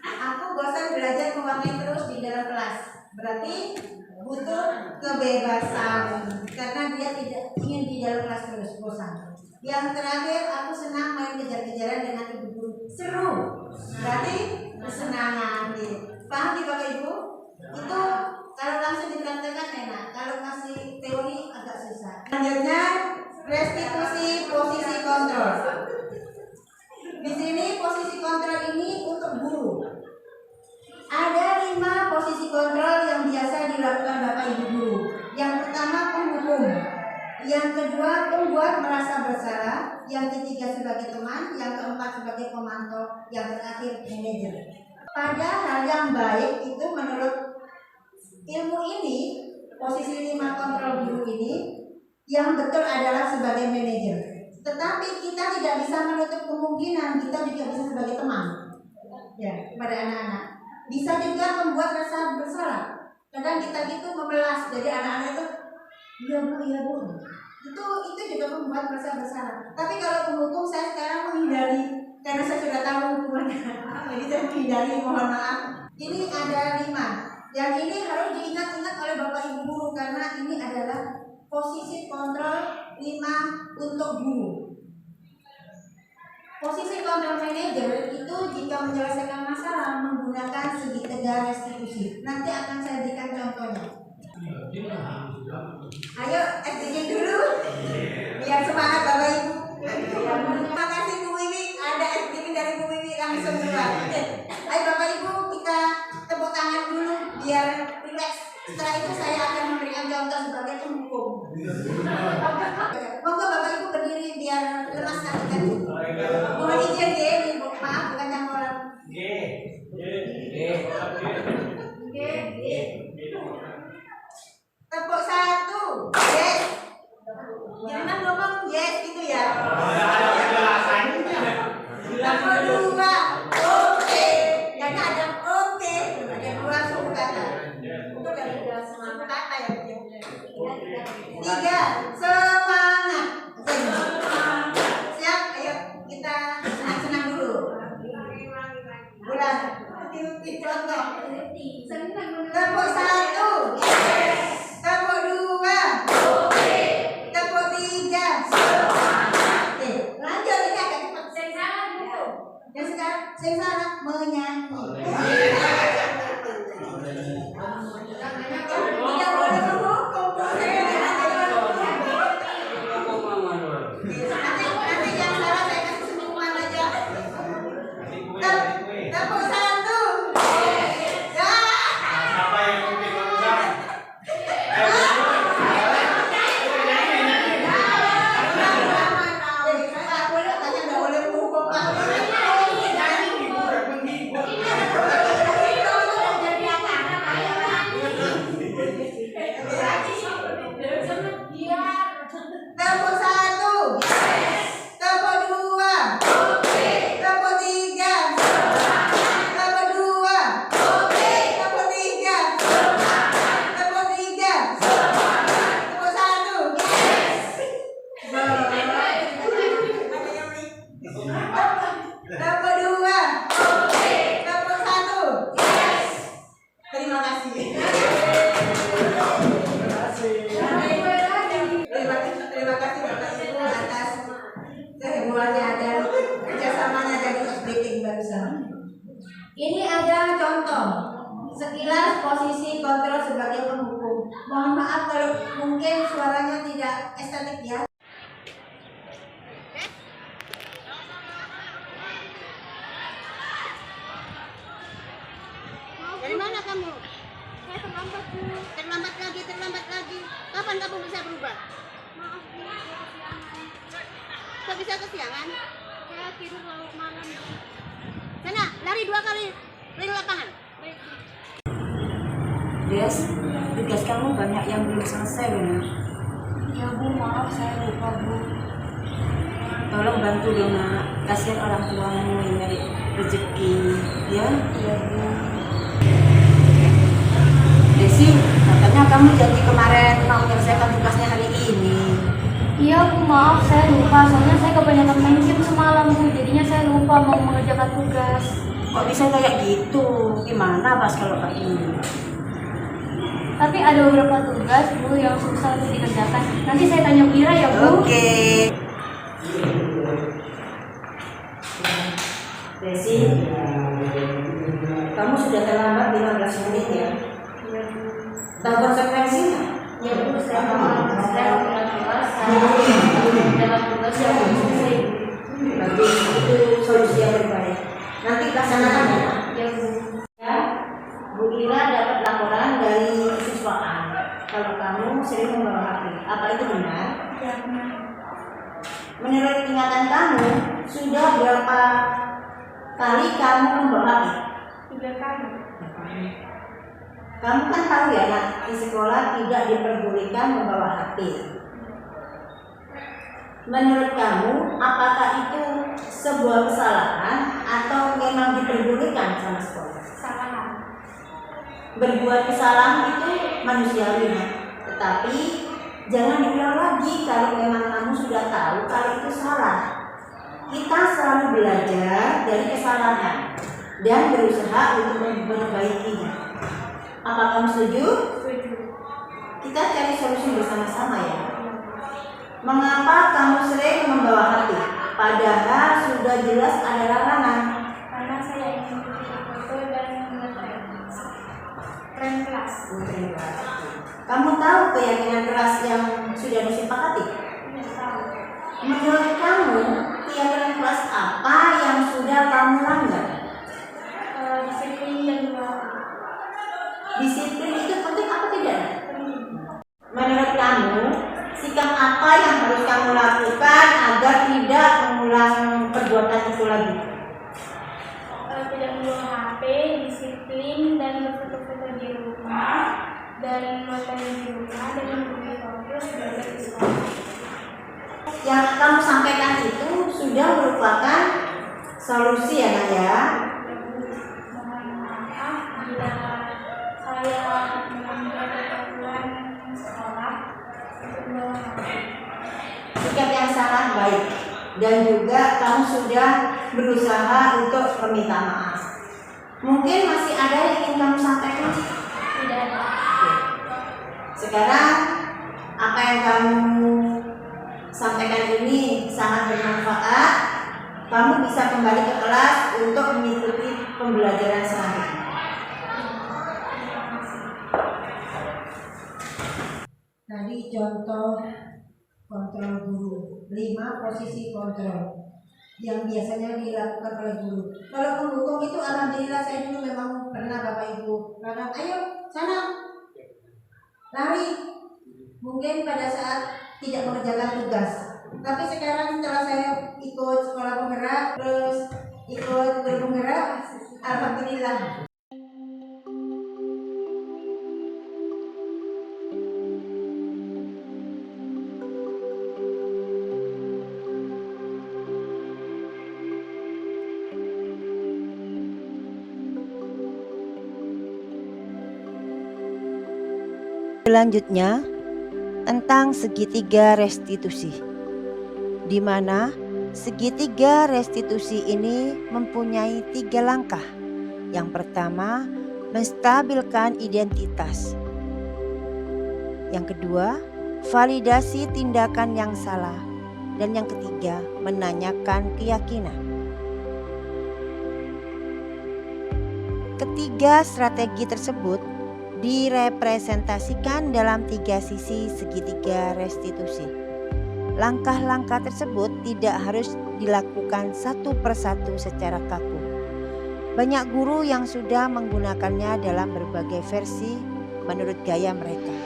Aku bosan belajar mewarnai terus di dalam kelas. Berarti butuh kebebasan karena dia tidak ingin di dalam kelas terus, bosan. Yang terakhir, aku senang main kejar-kejaran dengan ibu guru. Seru. Berarti kesenangan. Paham nih Bapak Ibu? Itu kalau langsung dipraktekkan enak. Kalau masih teori agak susah. Selanjutnya, restitusi posisi kontrol. Di sini posisi kontrol ini untuk guru. Ada 5 posisi kontrol yang biasa dilakukan Bapak Ibu guru. Yang pertama, penghukum. Yang kedua, pembuat merasa bersalah. Yang ketiga, sebagai teman. Yang keempat, sebagai pemantau. Yang terakhir, manajer. Pada hal yang baik itu menurut ilmu ini, posisi 5 kontrol guru ini yang betul adalah sebagai manajer. Tetapi kita tidak bisa menutup kemungkinan kita juga bisa sebagai teman ya kepada anak-anak. Bisa juga membuat rasa bersalah. Kadang kita gitu memelas dari anak-anak itu, iya bu, itu juga membuat rasa bersalah. Tapi kalau menghukum, saya sekarang menghindari karena saya sudah tahu hukumannya. Jadi saya menghindari, mohon maaf. Ini ada 5. Yang ini harus diingat-ingat oleh Bapak Ibu guru karena ini adalah posisi kontrol 5 untuk guru. Posisi kontrol manajer itu jika menyelesaikan masalah menggunakan segitiga restitusi. Nanti akan saya berikan contohnya. Ayo SDG dulu, biar semangat Bapak Ibu. Terima kasih Bu Wiwi, ada SDG dari Bu Wiwi langsung keluar. Ayo Bapak Ibu kita tepuk tangan dulu biar relax. Setelah itu saya akan memberikan contoh sebagai penghukum. Monggo Bapak Ibu berdiri biar lemas kaki. Mohon izin ya, maaf bukan yang orang. Tepuk 1, yes. Jangan ngomong yes gitu ya. Tepuk 2, oke. Karena ada oke, ada 2 suku kata. Itu dari semangat kata ya. 3, semangat. Siap, ayo kita senang-senang dulu. Bulan, contoh. Tepuk 1, tepuk 2, tepuk 3. Oke, lanjut ini agak cepat. Yang sekarang, saya salah menyanyi. Terima kasih Bapak Ibu atas kehebohannya dan kerjasamanya dari meeting barusan. Ini ada contoh sekilas posisi kontrol sebagai penghukum. Mohon maaf kalau mungkin suaranya tidak estetik ya. Dari mana kamu? Saya terlambat, Bu. Terlambat lagi. Kapan kamu bisa berubah? Maaf, Bu. Saya kesiangan. Kok bisa kesiangan? Saya tidur larut malam. Sana, lari 2 kali keliling lapangan. Baik, Bu. Des, tugas kamu banyak yang belum selesai benar. Ya, Bu. Maaf, saya lupa, Bu. Tolong bantu dong nak, kasihan orang tuamu yang nyari rezeki, ya? Iya, Bu. Desi, katanya kamu janji kemarin mau menyelesaikan tugasnya hari ini. Iya, Bu. Maaf, saya lupa. Soalnya saya kebanyakan main game semalam, Bu. Jadinya saya lupa mau mengerjakan tugas. Kok bisa kayak gitu? Gimana pas kalau kayak gini? Tapi ada beberapa tugas, Bu, yang susah untuk dikerjakan. Nanti saya tanya Kira ya, Bu. Oke. Desi, kamu sudah terlambat 15 menit ya? Tahu konsekuensinya? Ya, Bu. Saya mohon kelas dalam tugas yang belum selesai. Bagus, itu solusi yang terbaik. Nanti laksanakan ya. Ya, Bu. Ya, Bu Ira dapat laporan dari siswaan kalau kamu sering membawa HP. Apa itu benar? Ya, benar. Menurut ingatan kamu, sudah berapa kali kamu membawa HP? 3 kali. Kamu kan tahu ya nak, di sekolah tidak diperbolehkan membawa HP. Menurut kamu, apakah itu sebuah kesalahan atau memang diperbolehkan sama sekolah? Kesalahan. Berbuat kesalahan itu manusiawi, Nak. Tetapi jangan diulang lagi kalau memang kamu sudah tahu kalau itu salah. Kita selalu belajar dari kesalahan dan berusaha untuk memperbaikinya. Apa kamu setuju? Setuju. Kita cari solusi bersama-sama ya. Mengapa kamu sering membawa HP? Padahal sudah jelas ada larangan. Karena saya ingin bikin foto dan ngetren kelas. Kamu tahu keyakinan keras yang sudah disepakati? Tidak tahu. Menurut kamu, keyakinan keras apa yang sudah kamu langgar? Disiplin dan doa. Disiplin itu penting apa tidak? Menurut kamu, sikap apa yang harus kamu lakukan agar tidak mengulang perbuatan itu lagi? Tidak membawa HP, disiplin dan berfoto-foto di rumah dan nonton di rumah dan membeli foto belajar di sekolah. Yang kamu sampaikan itu sudah merupakan solusi ya nak ya? Mohon maaf bila saya melanggar peraturan sekolah untuk membawa HP. Sikap yang sangat baik dan juga kamu sudah berusaha untuk meminta maaf. Mungkin masih ada yang ingin kamu sampaikan? Tidak ada. Sekarang apa yang kamu sampaikan ini sangat bermanfaat. Kamu bisa kembali ke kelas untuk mengikuti pembelajaran selanjutnya. Tadi contoh kontrol guru, 5 posisi kontrol yang biasanya dilakukan oleh guru. Kalau penghukum itu alhamdulillah saya dulu memang pernah Bapak Ibu. Karena ayo sana lari. Mungkin pada saat tidak mengerjakan tugas. Tapi sekarang setelah saya ikut sekolah penggerak, terus ikut guru penggerak, alhamdulillah. Selanjutnya, tentang segitiga restitusi, di mana segitiga restitusi ini mempunyai 3 langkah. Yang pertama, menstabilkan identitas. Yang kedua, validasi tindakan yang salah. Dan yang ketiga, menanyakan keyakinan. Ketiga strategi tersebut direpresentasikan dalam 3 sisi segitiga restitusi. Langkah-langkah tersebut tidak harus dilakukan satu persatu secara kaku. Banyak guru yang sudah menggunakannya dalam berbagai versi menurut gaya mereka,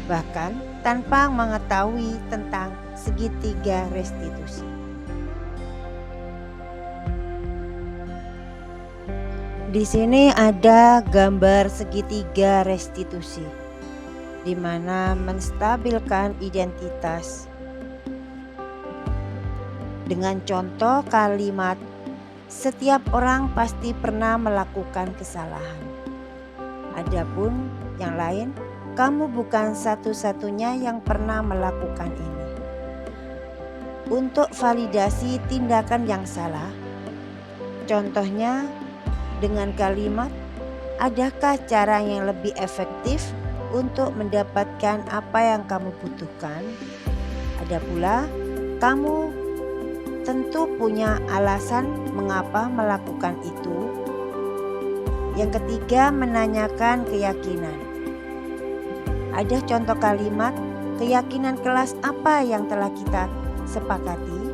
bahkan tanpa mengetahui tentang segitiga restitusi. Di sini ada gambar segitiga restitusi, di mana menstabilkan identitas dengan contoh kalimat, setiap orang pasti pernah melakukan kesalahan. Adapun yang lain, kamu bukan satu-satunya yang pernah melakukan ini. Untuk validasi tindakan yang salah, contohnya dengan kalimat, adakah cara yang lebih efektif untuk mendapatkan apa yang kamu butuhkan? Ada pula, kamu tentu punya alasan mengapa melakukan itu. Yang ketiga, menanyakan keyakinan. Ada contoh kalimat, keyakinan kelas apa yang telah kita sepakati?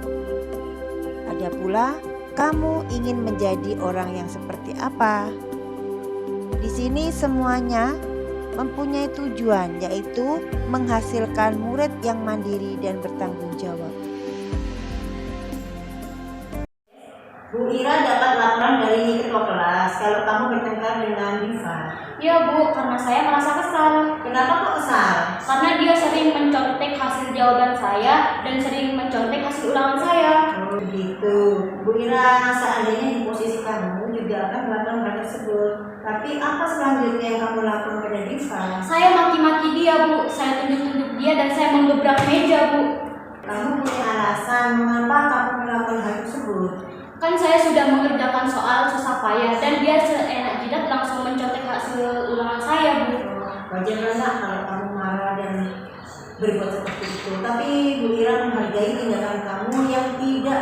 Ada pula, kamu ingin menjadi orang yang seperti apa? Di sini semuanya mempunyai tujuan, yaitu menghasilkan murid yang mandiri dan bertanggung jawab. Bu Ira dapat laporan dari ketua kelas kalau kamu bertengkar dengan Diva. Ya Bu, karena saya merasa kesal. Kenapa kok kesal? Karena dia sering mencontek hasil jawaban saya dan sering mencontek hasil ulangan saya. Oh begitu. Bu Ira seandainya di posisi kamu juga akan melakukan hal tersebut. Tapi apa selanjutnya yang kamu lakukan pada Diva? Saya maki-maki dia Bu, saya tunjuk-tunjuk dia dan saya menggebrak meja Bu. Kamu punya alasan mengapa kamu melakukan hal tersebut? Kan saya sudah mengerjakan soal susah payah dan dia seenak jidat langsung mencontek hasil ulangan saya Bu. Wajarlah kalau kamu marah dan berbuat seperti itu. Tapi Bu Ira menghargai tindakan kamu yang tidak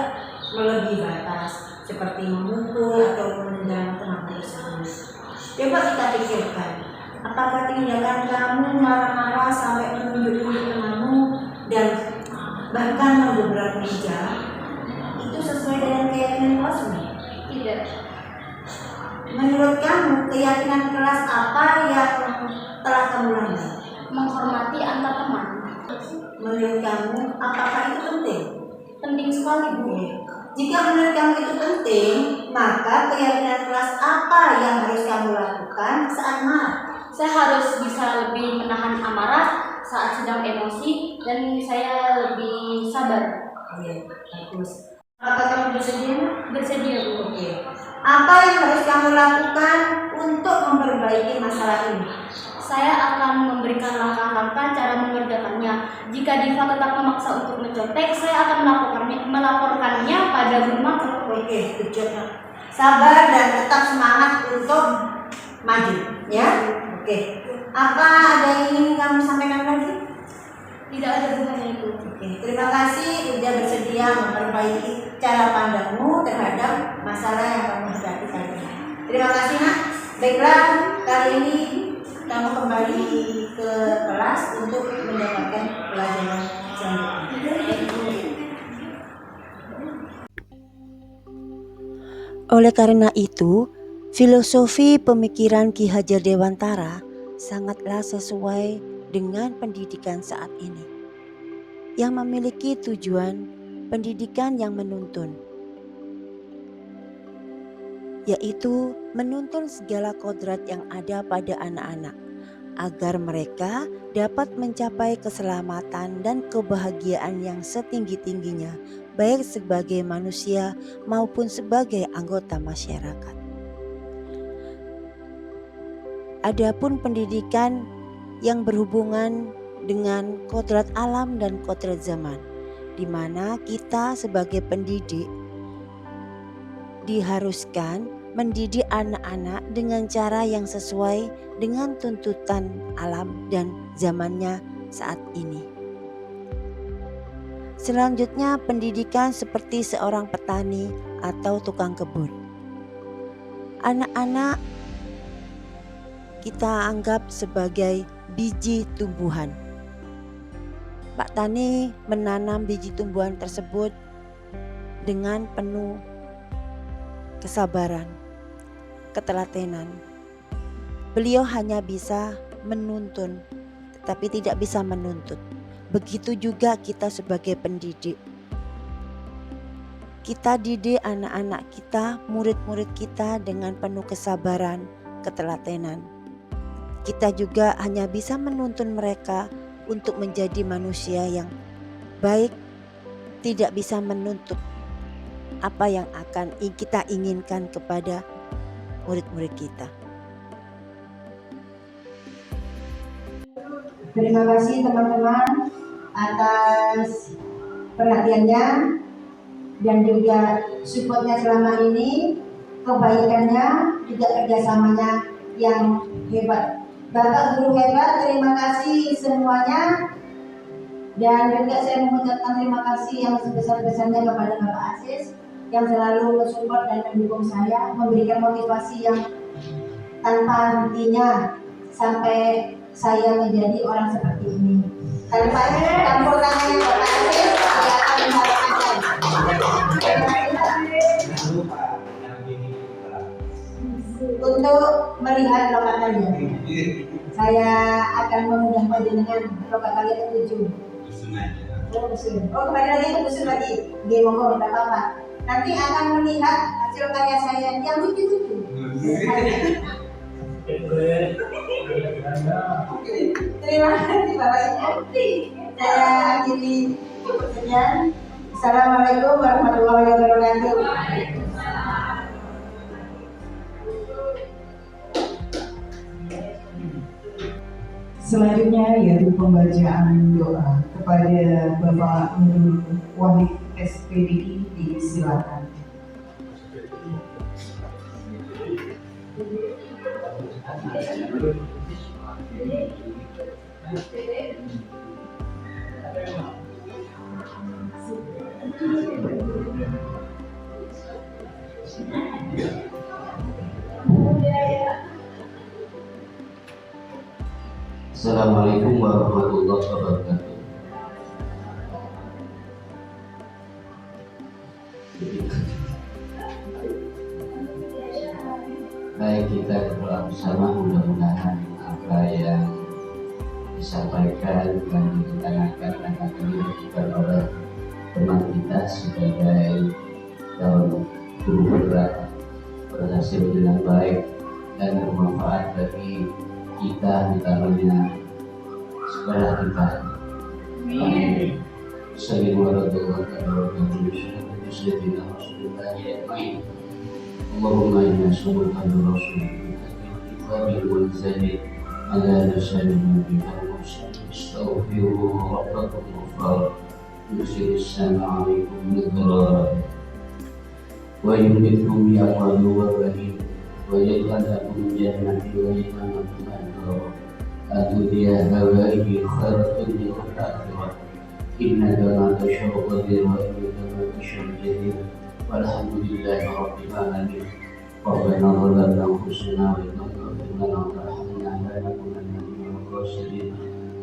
melebihi batas, seperti memukul atau menendang teman tersebut. Coba kita pikirkan, apakah tindakan kamu marah-marah sampai menunjuk-nunjuk temanmu dan bahkan menggebrak meja itu sesuai dengan keyakinan kelasmu? Tidak. Menurut kamu, keyakinan kelas apa yang telah kamu langgar? Menghormati antar teman. Menurut kamu, apakah itu penting? Penting sekali Bu. Jika menurut kamu itu penting, maka keyakinan kelas apa yang harus kamu lakukan saat marah? Saya harus bisa lebih menahan amarah saat sedang emosi dan saya lebih sabar. Iya, bagus. Apakah kamu bersedia? Bersedia Bu. Apa yang harus kamu lakukan untuk memperbaiki masalah ini? Saya akan memberikan langkah-langkah cara mengerjakannya. Jika Diva tetap memaksa untuk mencontek, saya akan melaporkannya pada guru magang. Oke, tujuan. Sabar dan tetap semangat untuk maju, ya. Oke. Apa ada yang ingin kamu sampaikan lagi? Tidak ada gunanya itu. Oke, terima kasih sudah bersedia memperbaiki cara pandangmu terhadap masalah yang kamu hadapi kali ini. Terima kasih Nak. Baiklah, kali ini kamu kembali ke kelas untuk mendapatkan pelajaran selanjutnya. Oleh karena itu, filosofi pemikiran Ki Hajar Dewantara sangatlah sesuai dengan pendidikan saat ini, yang memiliki tujuan pendidikan yang menuntun, yaitu menuntun segala kodrat yang ada pada anak-anak agar mereka dapat mencapai keselamatan dan kebahagiaan yang setinggi-tingginya, baik sebagai manusia maupun sebagai anggota masyarakat. Adapun pendidikan yang berhubungan dengan kodrat alam dan kodrat zaman, di mana kita sebagai pendidik diharuskan mendidik anak-anak dengan cara yang sesuai dengan tuntutan alam dan zamannya saat ini. Selanjutnya, pendidikan seperti seorang petani atau tukang kebun. Anak-anak kita anggap sebagai biji tumbuhan. Pak Tani menanam biji tumbuhan tersebut dengan penuh kesabaran, ketelatenan. Beliau hanya bisa menuntun, tetapi tidak bisa menuntut. Begitu juga kita sebagai pendidik. Kita didik anak-anak kita, murid-murid kita dengan penuh kesabaran, ketelatenan. Kita juga hanya bisa menuntun mereka untuk menjadi manusia yang baik, tidak bisa menuntut apa yang akan kita inginkan kepada murid-murid kita. Terima kasih teman-teman atas perhatiannya dan juga supportnya selama ini, kebaikannya, juga kerjasamanya yang hebat. Bapak guru hebat, terima kasih semuanya. Dan juga saya mengucapkan terima kasih yang sebesar-besarnya kepada Bapak Aziz yang selalu mensupport dan mendukung saya, memberikan motivasi yang tanpa hentinya sampai saya menjadi orang seperti ini. Tanpa campur tangannya Bapak Aziz, saya akan mendapatkan. Untuk melihat lokatannya, saya akan mengundang panjenengan lokal ke-7. Oh, kembali lagi ke dusun lagi. Dia monggo, tidak apa-apa. Nanti akan melihat hasil karya saya yang lucu-lucu. Terima kasih Bapak Ibu. Saya akhiri sekian. Assalamualaikum warahmatullahi wabarakatuh. Selanjutnya yaitu pembacaan doa kepada Bapak Nur Wahid SPDI, disilakan. Assalamualaikum warahmatullahi wabarakatuh. Baik, kita berdoa bersama, mudah-mudahan apa yang disampaikan dan diterangkan akan dilakukan oleh teman kita sebagai calon guru bergerak berhasil dengan baik dan bermanfaat bagi kita, utamanya sekolah kita. Amin. Assalamualaikum warahmatullahi wabarakatuh. Allahumma inna sallallahu alaihi wasallam ala nabiyyina astaghfiruhu rabbakum wa yusiris sama'alaikum midrar wa yumidkum bi amwalin wa banin wa yaj'al lakum jannatin wa yaj'al lakum anhara atudiya hawaihi khairatun lil akhirah innaka la tashau qadir wa innaka la tashau jadir walhamdulillahi rabbil alamin. Rabbana zalamna anfusana wa illam taghfir lana wa tarhamna lanakunanna minal khasirin.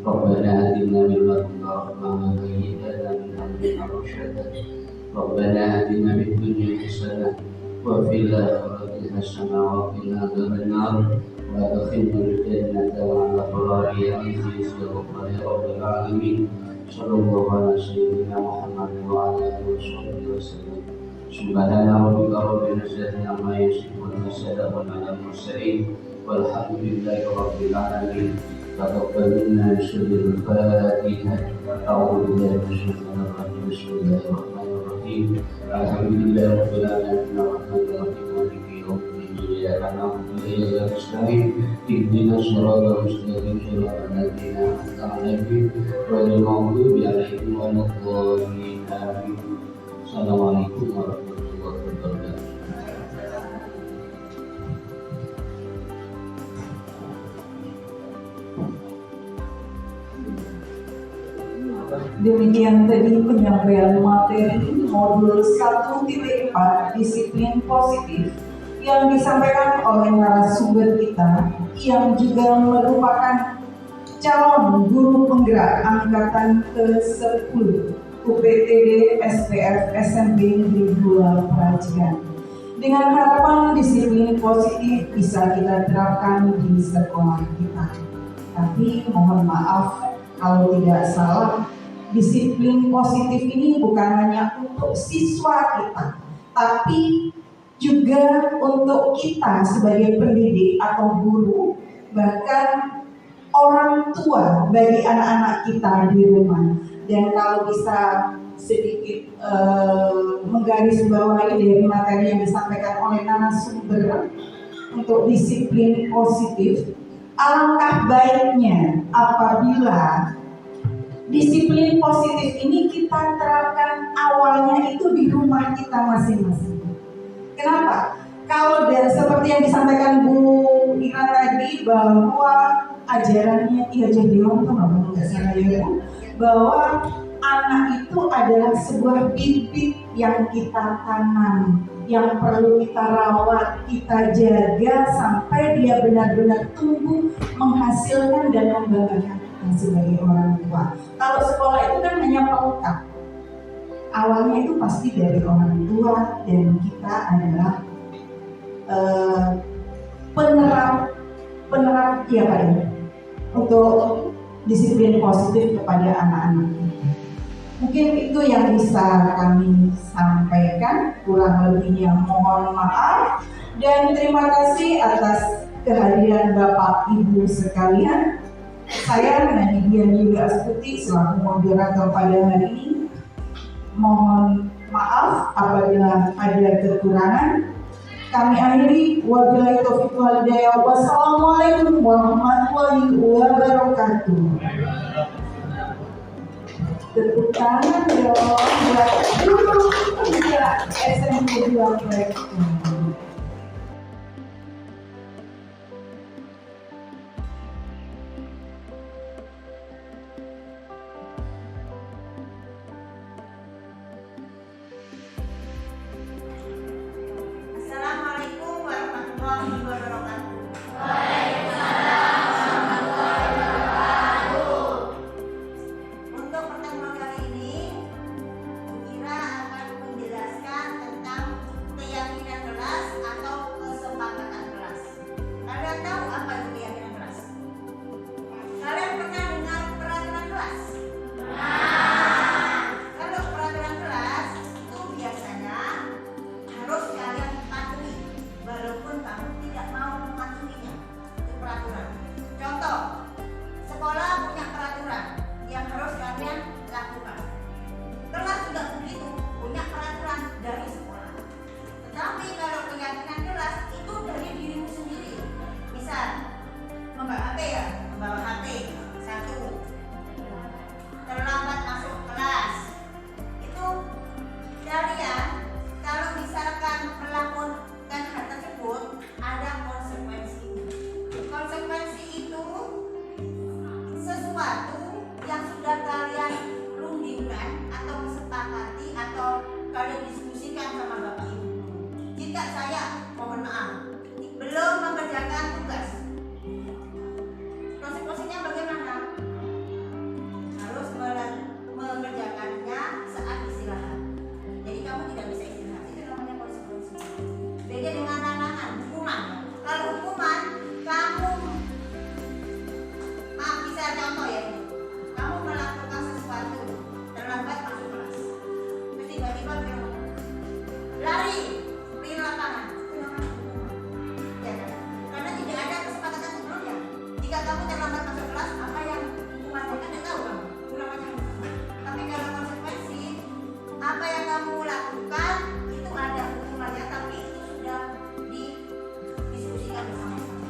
Rabbana atina min ladunka rahmah wa hayyi' lana min amrina rashada. Rabbana atina fid dunya hasanah wa fil akhirati hasanah wa qina adzabannar wa adkhilna al-jannata ma'al abrar ya aziz ya ghaffar ya rabbal alamin. Sallallahu ala sayyidina Muhammad wa ala alihi wasallam. Subhana rabbika rabbil izzati amma yasifun wa salamun alal mursalin walhamdulillahi rabbil alamin. Taqabbal minna sujudul Fatihah. A'udzu billahi minasyaitonir rajim. Bismillahirrahmanirrahim. Alhamdulillahi rabbil alamin arrahmanir rahim maliki yaumiddin. Iyyaka na'budu wa iyyaka nasta'in. Ihdinas siratal mustaqim siratal ladzina an'amta 'alaihim ghairil maghdubi 'alaihim waladdallin. Amin. Assalamualaikum warahmatullahi wabarakatuh. Demikian tadi penyampaian materi modul 1.4 disiplin positif yang disampaikan oleh narasumber kita yang juga merupakan calon guru penggerak angkatan ke-10 UPTD SPF SMP Negeri 2 Prajigan. Dengan harapan disiplin positif bisa kita terapkan di sekolah kita. Tapi mohon maaf kalau tidak salah, disiplin positif ini bukan hanya untuk siswa kita, tapi juga untuk kita sebagai pendidik atau guru, bahkan orang tua bagi anak-anak kita di rumah. Dan kalau bisa sedikit menggarisbawahi dari materi yang disampaikan oleh narasumber untuk disiplin positif, alangkah baiknya apabila disiplin positif ini kita terapkan awalnya itu di rumah kita masing-masing. Kenapa? Kalau dari seperti yang disampaikan Bu Ira tadi bahwa ajarannya Ki Hajar Dewang itu nggak salah ya, bahwa anak itu adalah sebuah bibit yang kita tanam, yang perlu kita rawat, kita jaga sampai dia benar-benar tumbuh, menghasilkan dan membanggakan kita sebagai orang tua. Kalau sekolah itu kan hanya pelengkap, awalnya itu pasti dari orang tua dan kita adalah penerap ya Pak ya, untuk disiplin positif kepada anak-anak kita. Mungkin itu yang bisa kami sampaikan, kurang lebihnya mohon maaf dan terima kasih atas kehadiran Bapak Ibu sekalian. Saya Nadia Yulia Astuti selaku moderator pada hari ini mohon maaf apabila ada kekurangan. Kami akhiri, wabillahi taufiq wal hidayah. Wassalamualaikum warahmatullahi wabarakatuh. Tepuk tangan dong buat guru penggerak SMP 2 Prajigan. Assalamualaikum warahmatullahi wabarakatuh. Untuk pertemuan kali ini, Bu Ira akan menjelaskan tentang keyakinan kelas atau kesepakatan kelas. Kalian tahu apa itu keyakinan kelas? Kalian pernah dengar peraturan kelas? Kalau peraturan kelas itu biasanya harus kalian patuhi, walaupun kamu tidak mau mematuhinya. Itu peraturan. Contoh, sekolah punya peraturan yang harus kalian lakukan. Kelas juga begitu, punya peraturan dari sekolah. Tetapi kalau keyakinan kelas itu dari dirimu sendiri. Misal, membawa HP ya, membawa HP. Satu, terlambat masuk kelas. Itu kalian kalau misalkan melakukan hal tersebut ada konsekuensi. Konsekuensi itu sesuatu yang sudah kalian rundingkan atau kesepakati atau kalian diskusikan sama Bapak Ibu. Jika saya mohon maaf belum mengerjakan tugas, konsekuensinya bagaimana? Harus mengerjakannya saat istirahat. Jadi kamu tidak bisa istirahat, itu namanya konsekuensi. Beda dengan larangan, hukuman. Kalau hukuman, kamu bisa contoh ya, kamu melakukan sesuatu terlambat masuk kelas, terus tiba-tiba lari pergi lapangan, itu namanya hukuman. Ya kan? Karena tidak ada kesepakatan sebelumnya. Jika kamu terlambat masuk kelas, apa yang hukumannya kan tidak tahu kamu, itu namanya hukuman. Tapi kalau konsekuensi, apa yang kamu lakukan itu ada hukumannya, tapi itu sudah didiskusikan bersama-sama.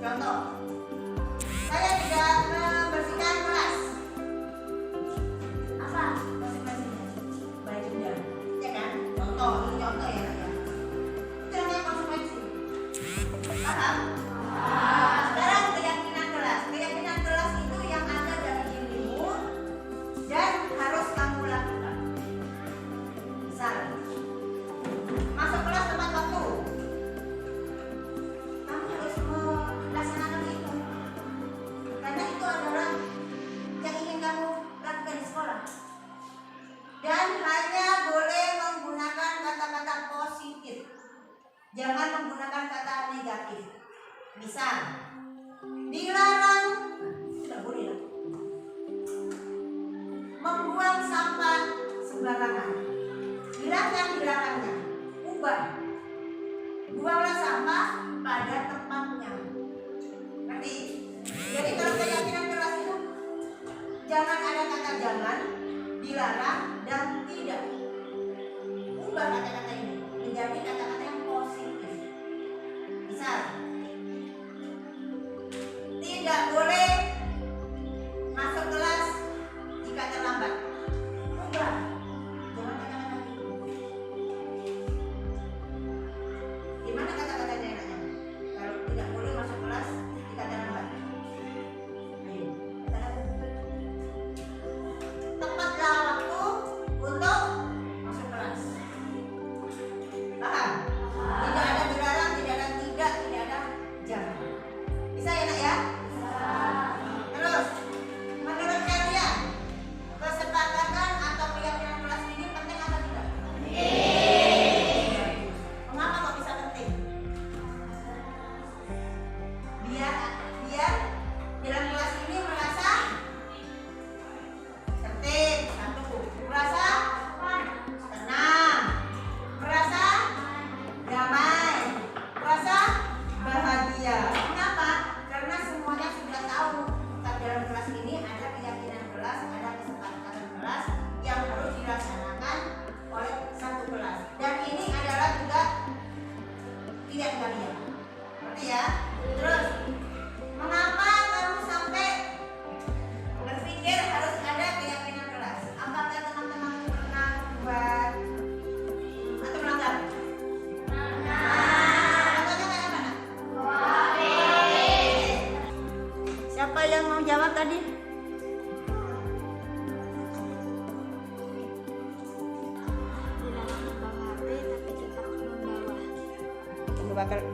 Contoh, saya tidak membersihkan kelas. Apa konsekuensinya? Bayar denda, ya kan? Contoh, ini contoh ya, Kak, ya. Itu namanya konsekuensi. Paham? Sekarang keyakinan kelas. Keyakinan kelas itu yang ada dari dirimu Misal, dilarang, tidak boleh lah, membuang sampah sembarangan. Dilarangnya, ubah, buanglah sampah pada tempatnya. Ngerti? Jadi kalau keyakinan kelas itu jangan ada kata jangan, dilarang dan tidak. Ubah kata-kata ini menjadi kata-kata yang positif. Misal, tidak boleh masuk kelas jika terlambat. Ubah, jangan kata-kata itu. Gimana kata-katanya enaknya? Kalau tidak boleh masuk kelas jika terlambat. Ayo, kata-kata. Tepatlah waktu untuk masuk kelas. Paham? Tidak ada dilarang, tidak ada tidak ada jangan. Bisa ya nak ya? Terus, menurut kalian kesepakatan atau keyakinan kelas ini penting atau tidak? Mengapa kok bisa penting? Biar dalam kelas ini merasa tertib, satu, merasa tenang, merasa damai, merasa bahagia. Kenapa? Karena semuanya sudah tahu dalam kelas ini ada keyakinan kelas, ada kesepakatan kelas yang harus dilaksanakan oleh satu kelas. Dan ini adalah juga pilihan kalian. Ngerti ya? Terus, mengapa kamu sampai berpikir harus ada keyakinan kelas? Apakah teman-teman pernah buat atau melanggar? Contohnya kayak mana? Siapa yang mau jawab tadi?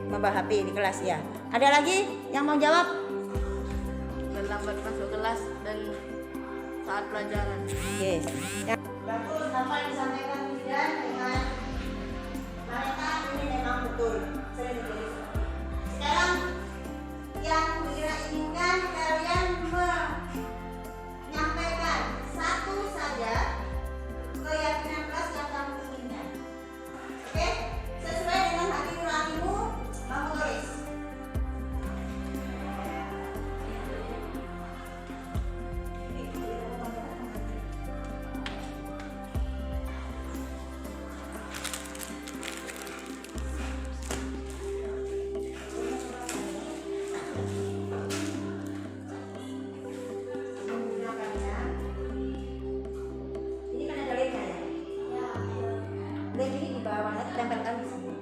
Membawa HP di kelas ya. Ada lagi yang mau jawab? Terlambat masuk kelas dan saat pelajaran. Oke. Bagus, apa yang disampaikan Bidan dengan mereka ini memang betul. Sering ditulis. Sekarang yang Mira inginkan kalian menyampaikan satu saja keyakinan kelas yang kamu inginkan. Oke? Sesuai dengan hati nuranimu, kamu tulis. Menggunakannya. Ini kan ada lemnya ya? Lem ini di bawah, nanti tempelkan di sini.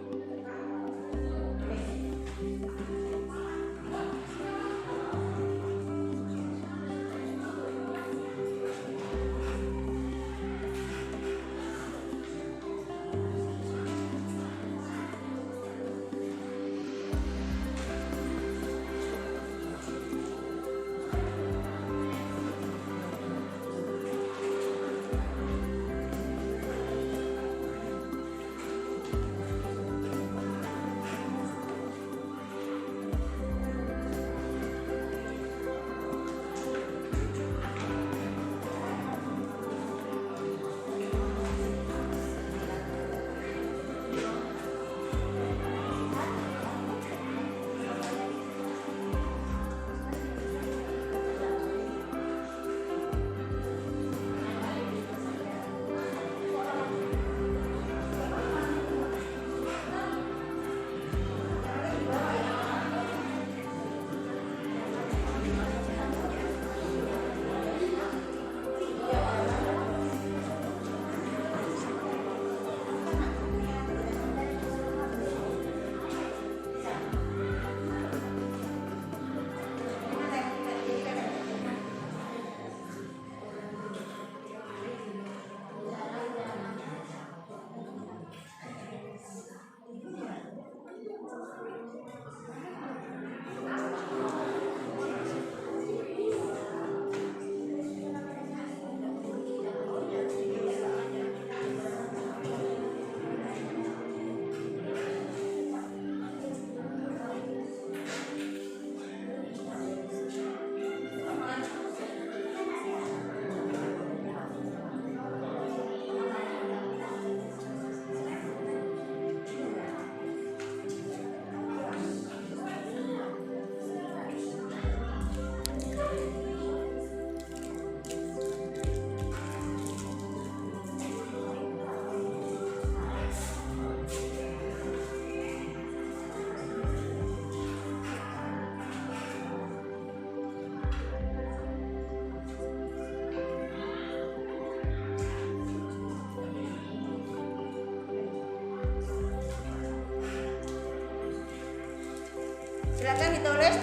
Silakan ditulis.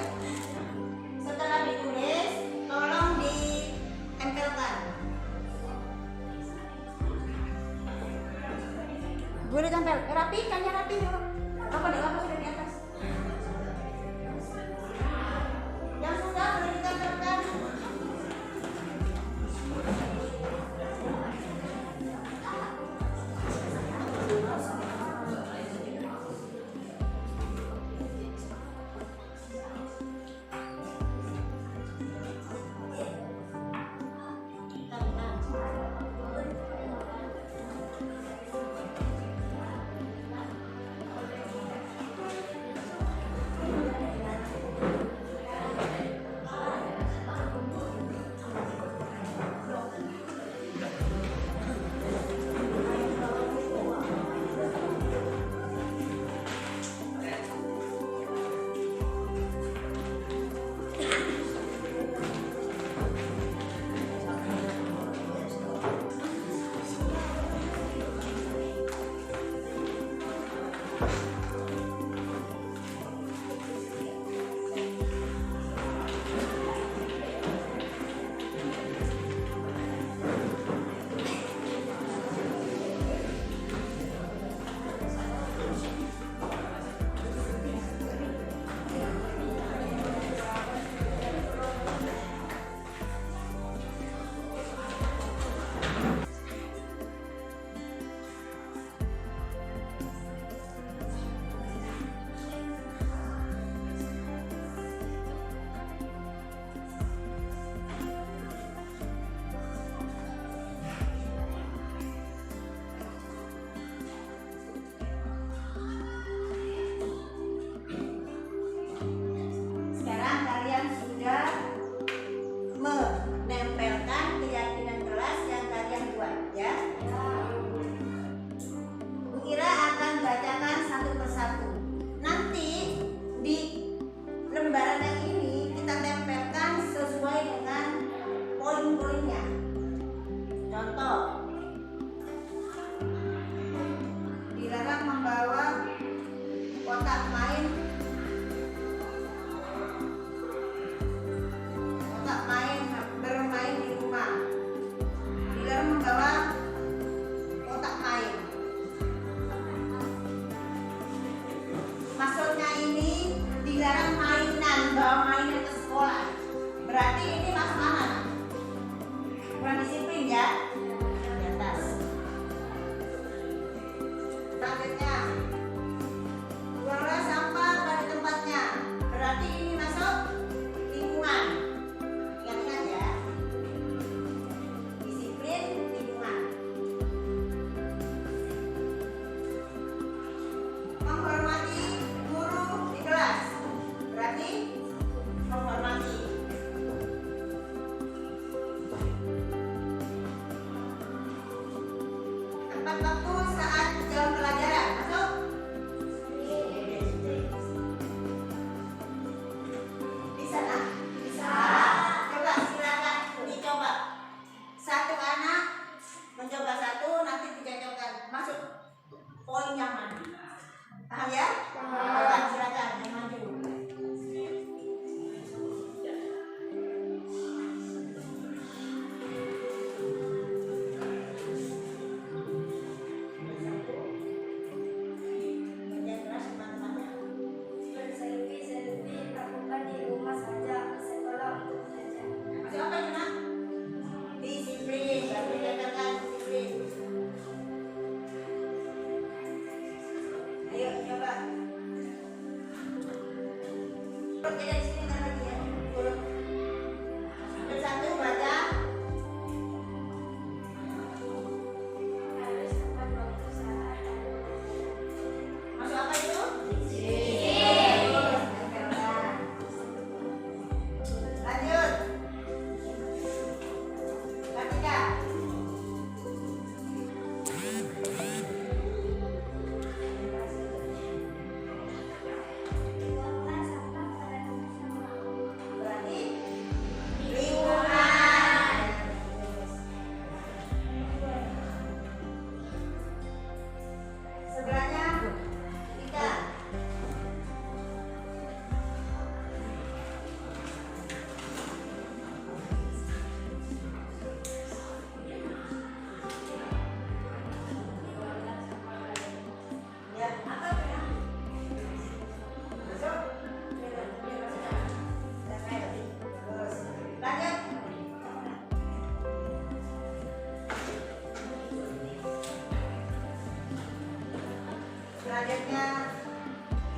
Setelah ditulis, tolong ditempelkan. Boleh tempel, rapi, kannya rapi. Apa sudah di atas? Yang sudah boleh ditempelkan. Sekarang kalian sudah menempelkan keyakinan kelas yang kalian buat, ya. Bu Ira akan bacakan satu persatu. Nanti di lembaran yang ini kita tempelkan sesuai dengan poin-poinnya. Contoh, dilarang membawa kotak main bermain di rumah. Dilarang membawa kotak main. Maksudnya ini dilarang mainan, bawa mainan ke sekolah. Berarti ini masuk mana? Kurang disiplin, ya. Di atas. Selanjutnya, buanglah sampah pada tempatnya. Berarti ini masuk lingkungan. Ingat-ingat, ya. Disiplin lingkungan. Menghormati guru di kelas. Berarti menghormati. Tepat waktu saat jam pelajaran. Masuk. Bisa, nak? Bisa. Coba silakan dicoba. Satu anak mencoba satu, nanti dicocokkan. Masuk poin yang mana? Paham, ya? Coba silakan yang maju. Kerja keras teman-temannya. Selfie lakukan di rumah saja, sekolah untuk saja. Masuk apa itu, nak? Disiplin, baru dikatakan disiplin. Ayo coba. Urut aja di sini ntar lagi, ya. Urut. Satu baca. Harus tepat waktu saat Masuk apa itu? Lanjut. Ketiga. buanglah sampah pada tempat selanjutnya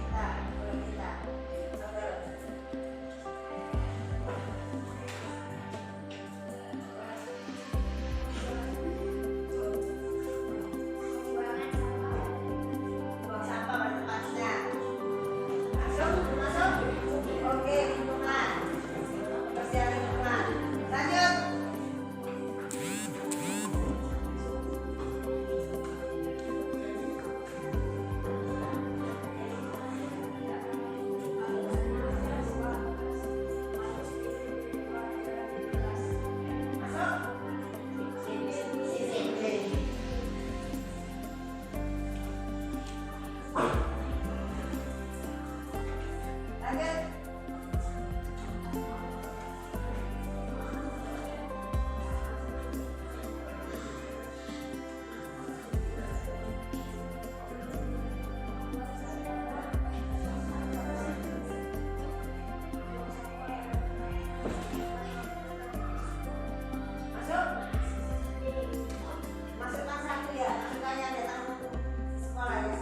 kita sabar. Buang sampah pada tempatnya. Masuk. Oke, lingkungan. Kebersihan lingkungan. Lanjut. Lanjut. Masuk. Masukkan satu ya, masukkannya datang sekolah ya.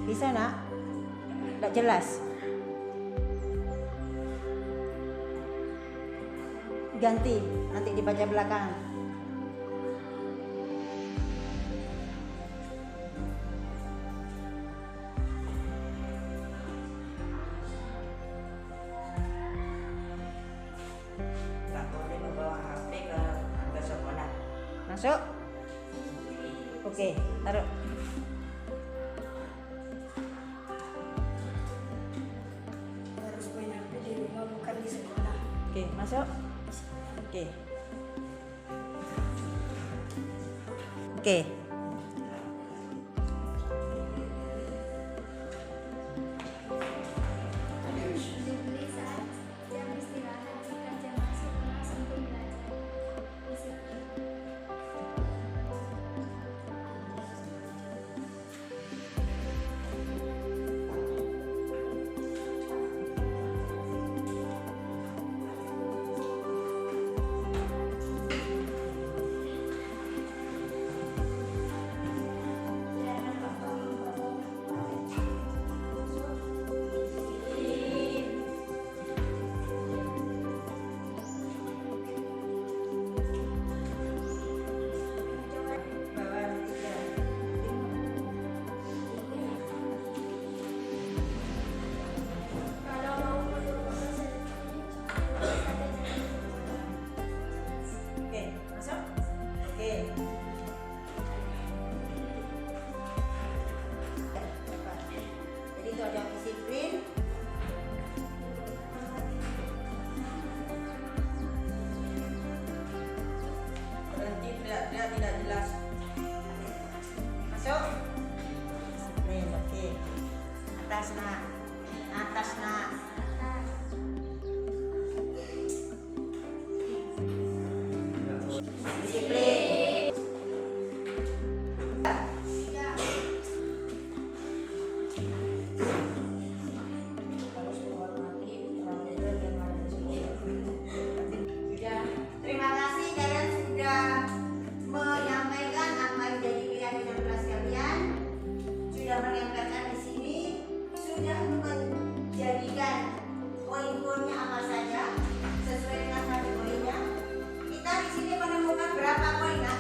Bisa nak? Tidak jelas. Ganti, nanti dibaca belakang. Nggak boleh membawa HP ke sekolah. Masuk. Oke, taruh. Harus main HP di rumah bukan di sekolah. Oke, masuk. Oke. Oke. Dibeli saat jam istirahat jika jam masuk kelas untuk belajar. Disiplin. nak. Atas nak. Disiplin. Harus menghormati putra putri yang ada di sini. Sudah. Terima kasih kalian sudah menyampaikan apa yang jadi keyakinan kelas kalian. Sudah menyampaikan di sini, sudah menjadikan poin-poinnya apa saja sesuai dengan kategorinya. Kita di sini menemukan berapa poin, Nak?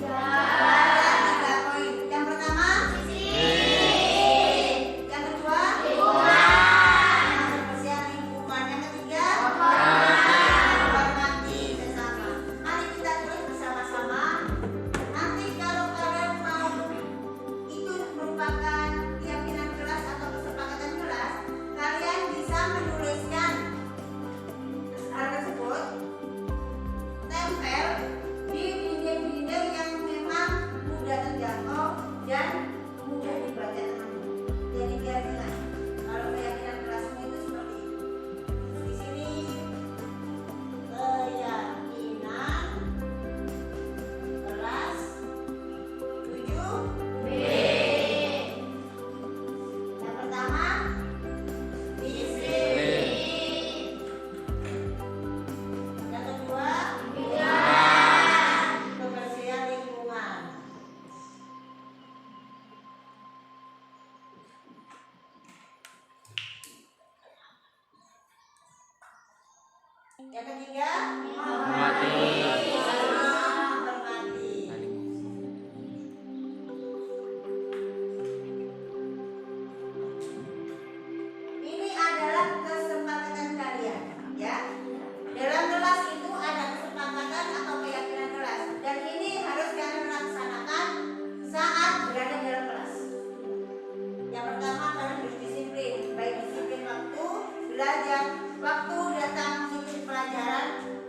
Ada 3 poin. Yang pertama, yang kedua, kebersihan lingkungan. Yang ketiga, hormati sesama. Mari kita terus bersama-sama. Nanti kalau kalian mau itu merupakan keyakinan kelas atau kesepakatan kelas, kalian bisa menuliskan hal tersebut, tempel di dinding-dinding yang memang mudah terjangkau dan mudah dibaca teman-teman. Jadi biar ingat kalau keyakinan kelasmu itu seperti itu. Di sini keyakinan kelas 7B. Yang pertama, disiplin. Yang kedua, kebersihan lingkungan. Yang ketiga, hormati. Ini adalah kesepakatan kalian, ya. Dalam kelas itu ada kesepakatan atau keyakinan kelas, dan ini harus kalian laksanakan saat berada dalam kelas. Yang pertama, kalian harus disiplin, baik disiplin waktu belajar, waktu datang mengikuti pelajaran,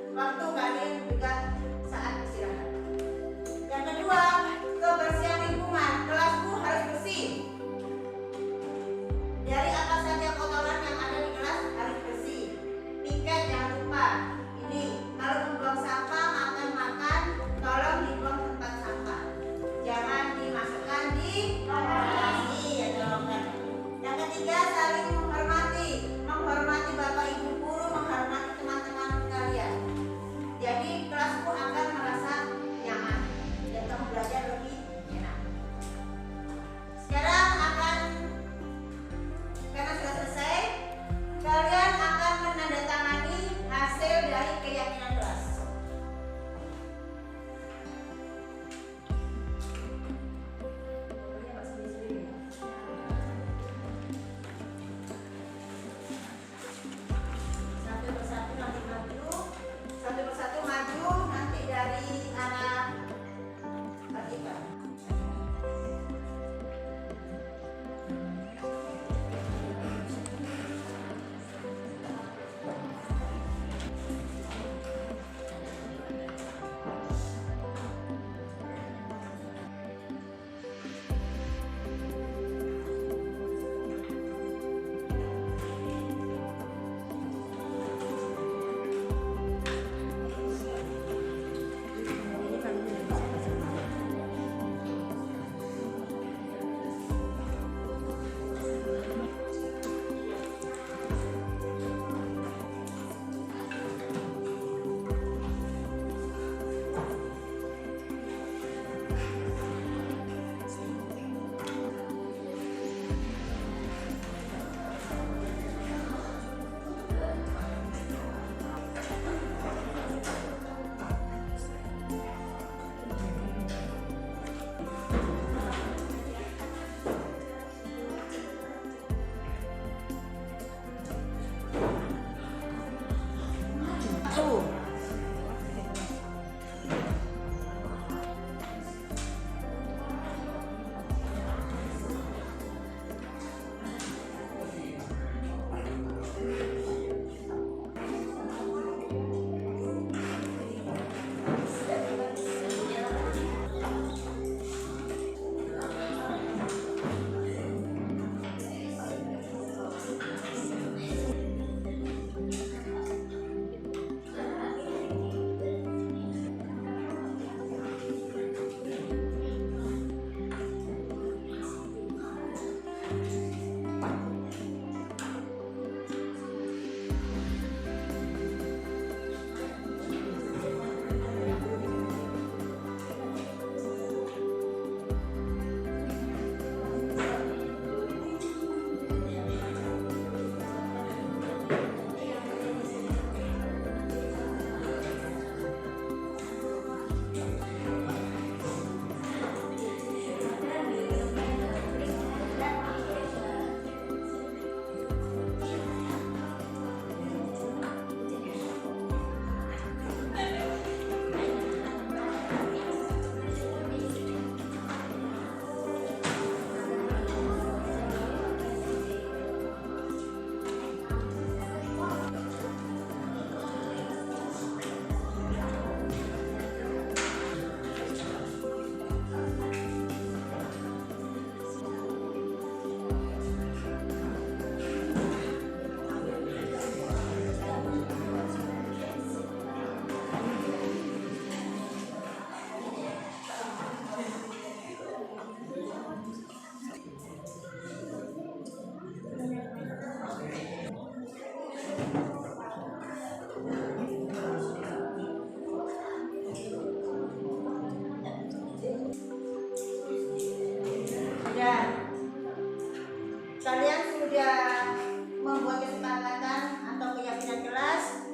sudah membuat kesepakatan atau keyakinan kelas?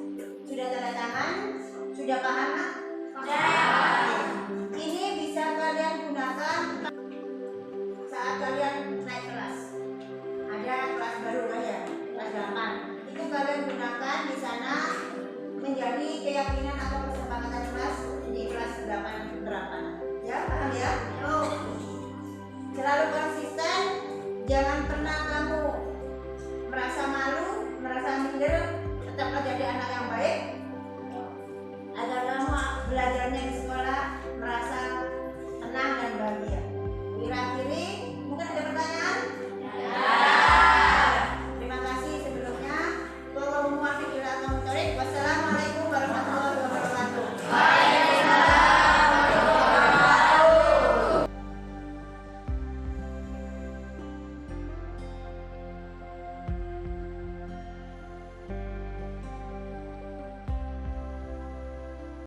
Sudah tanda tangan? Sudah paham nak?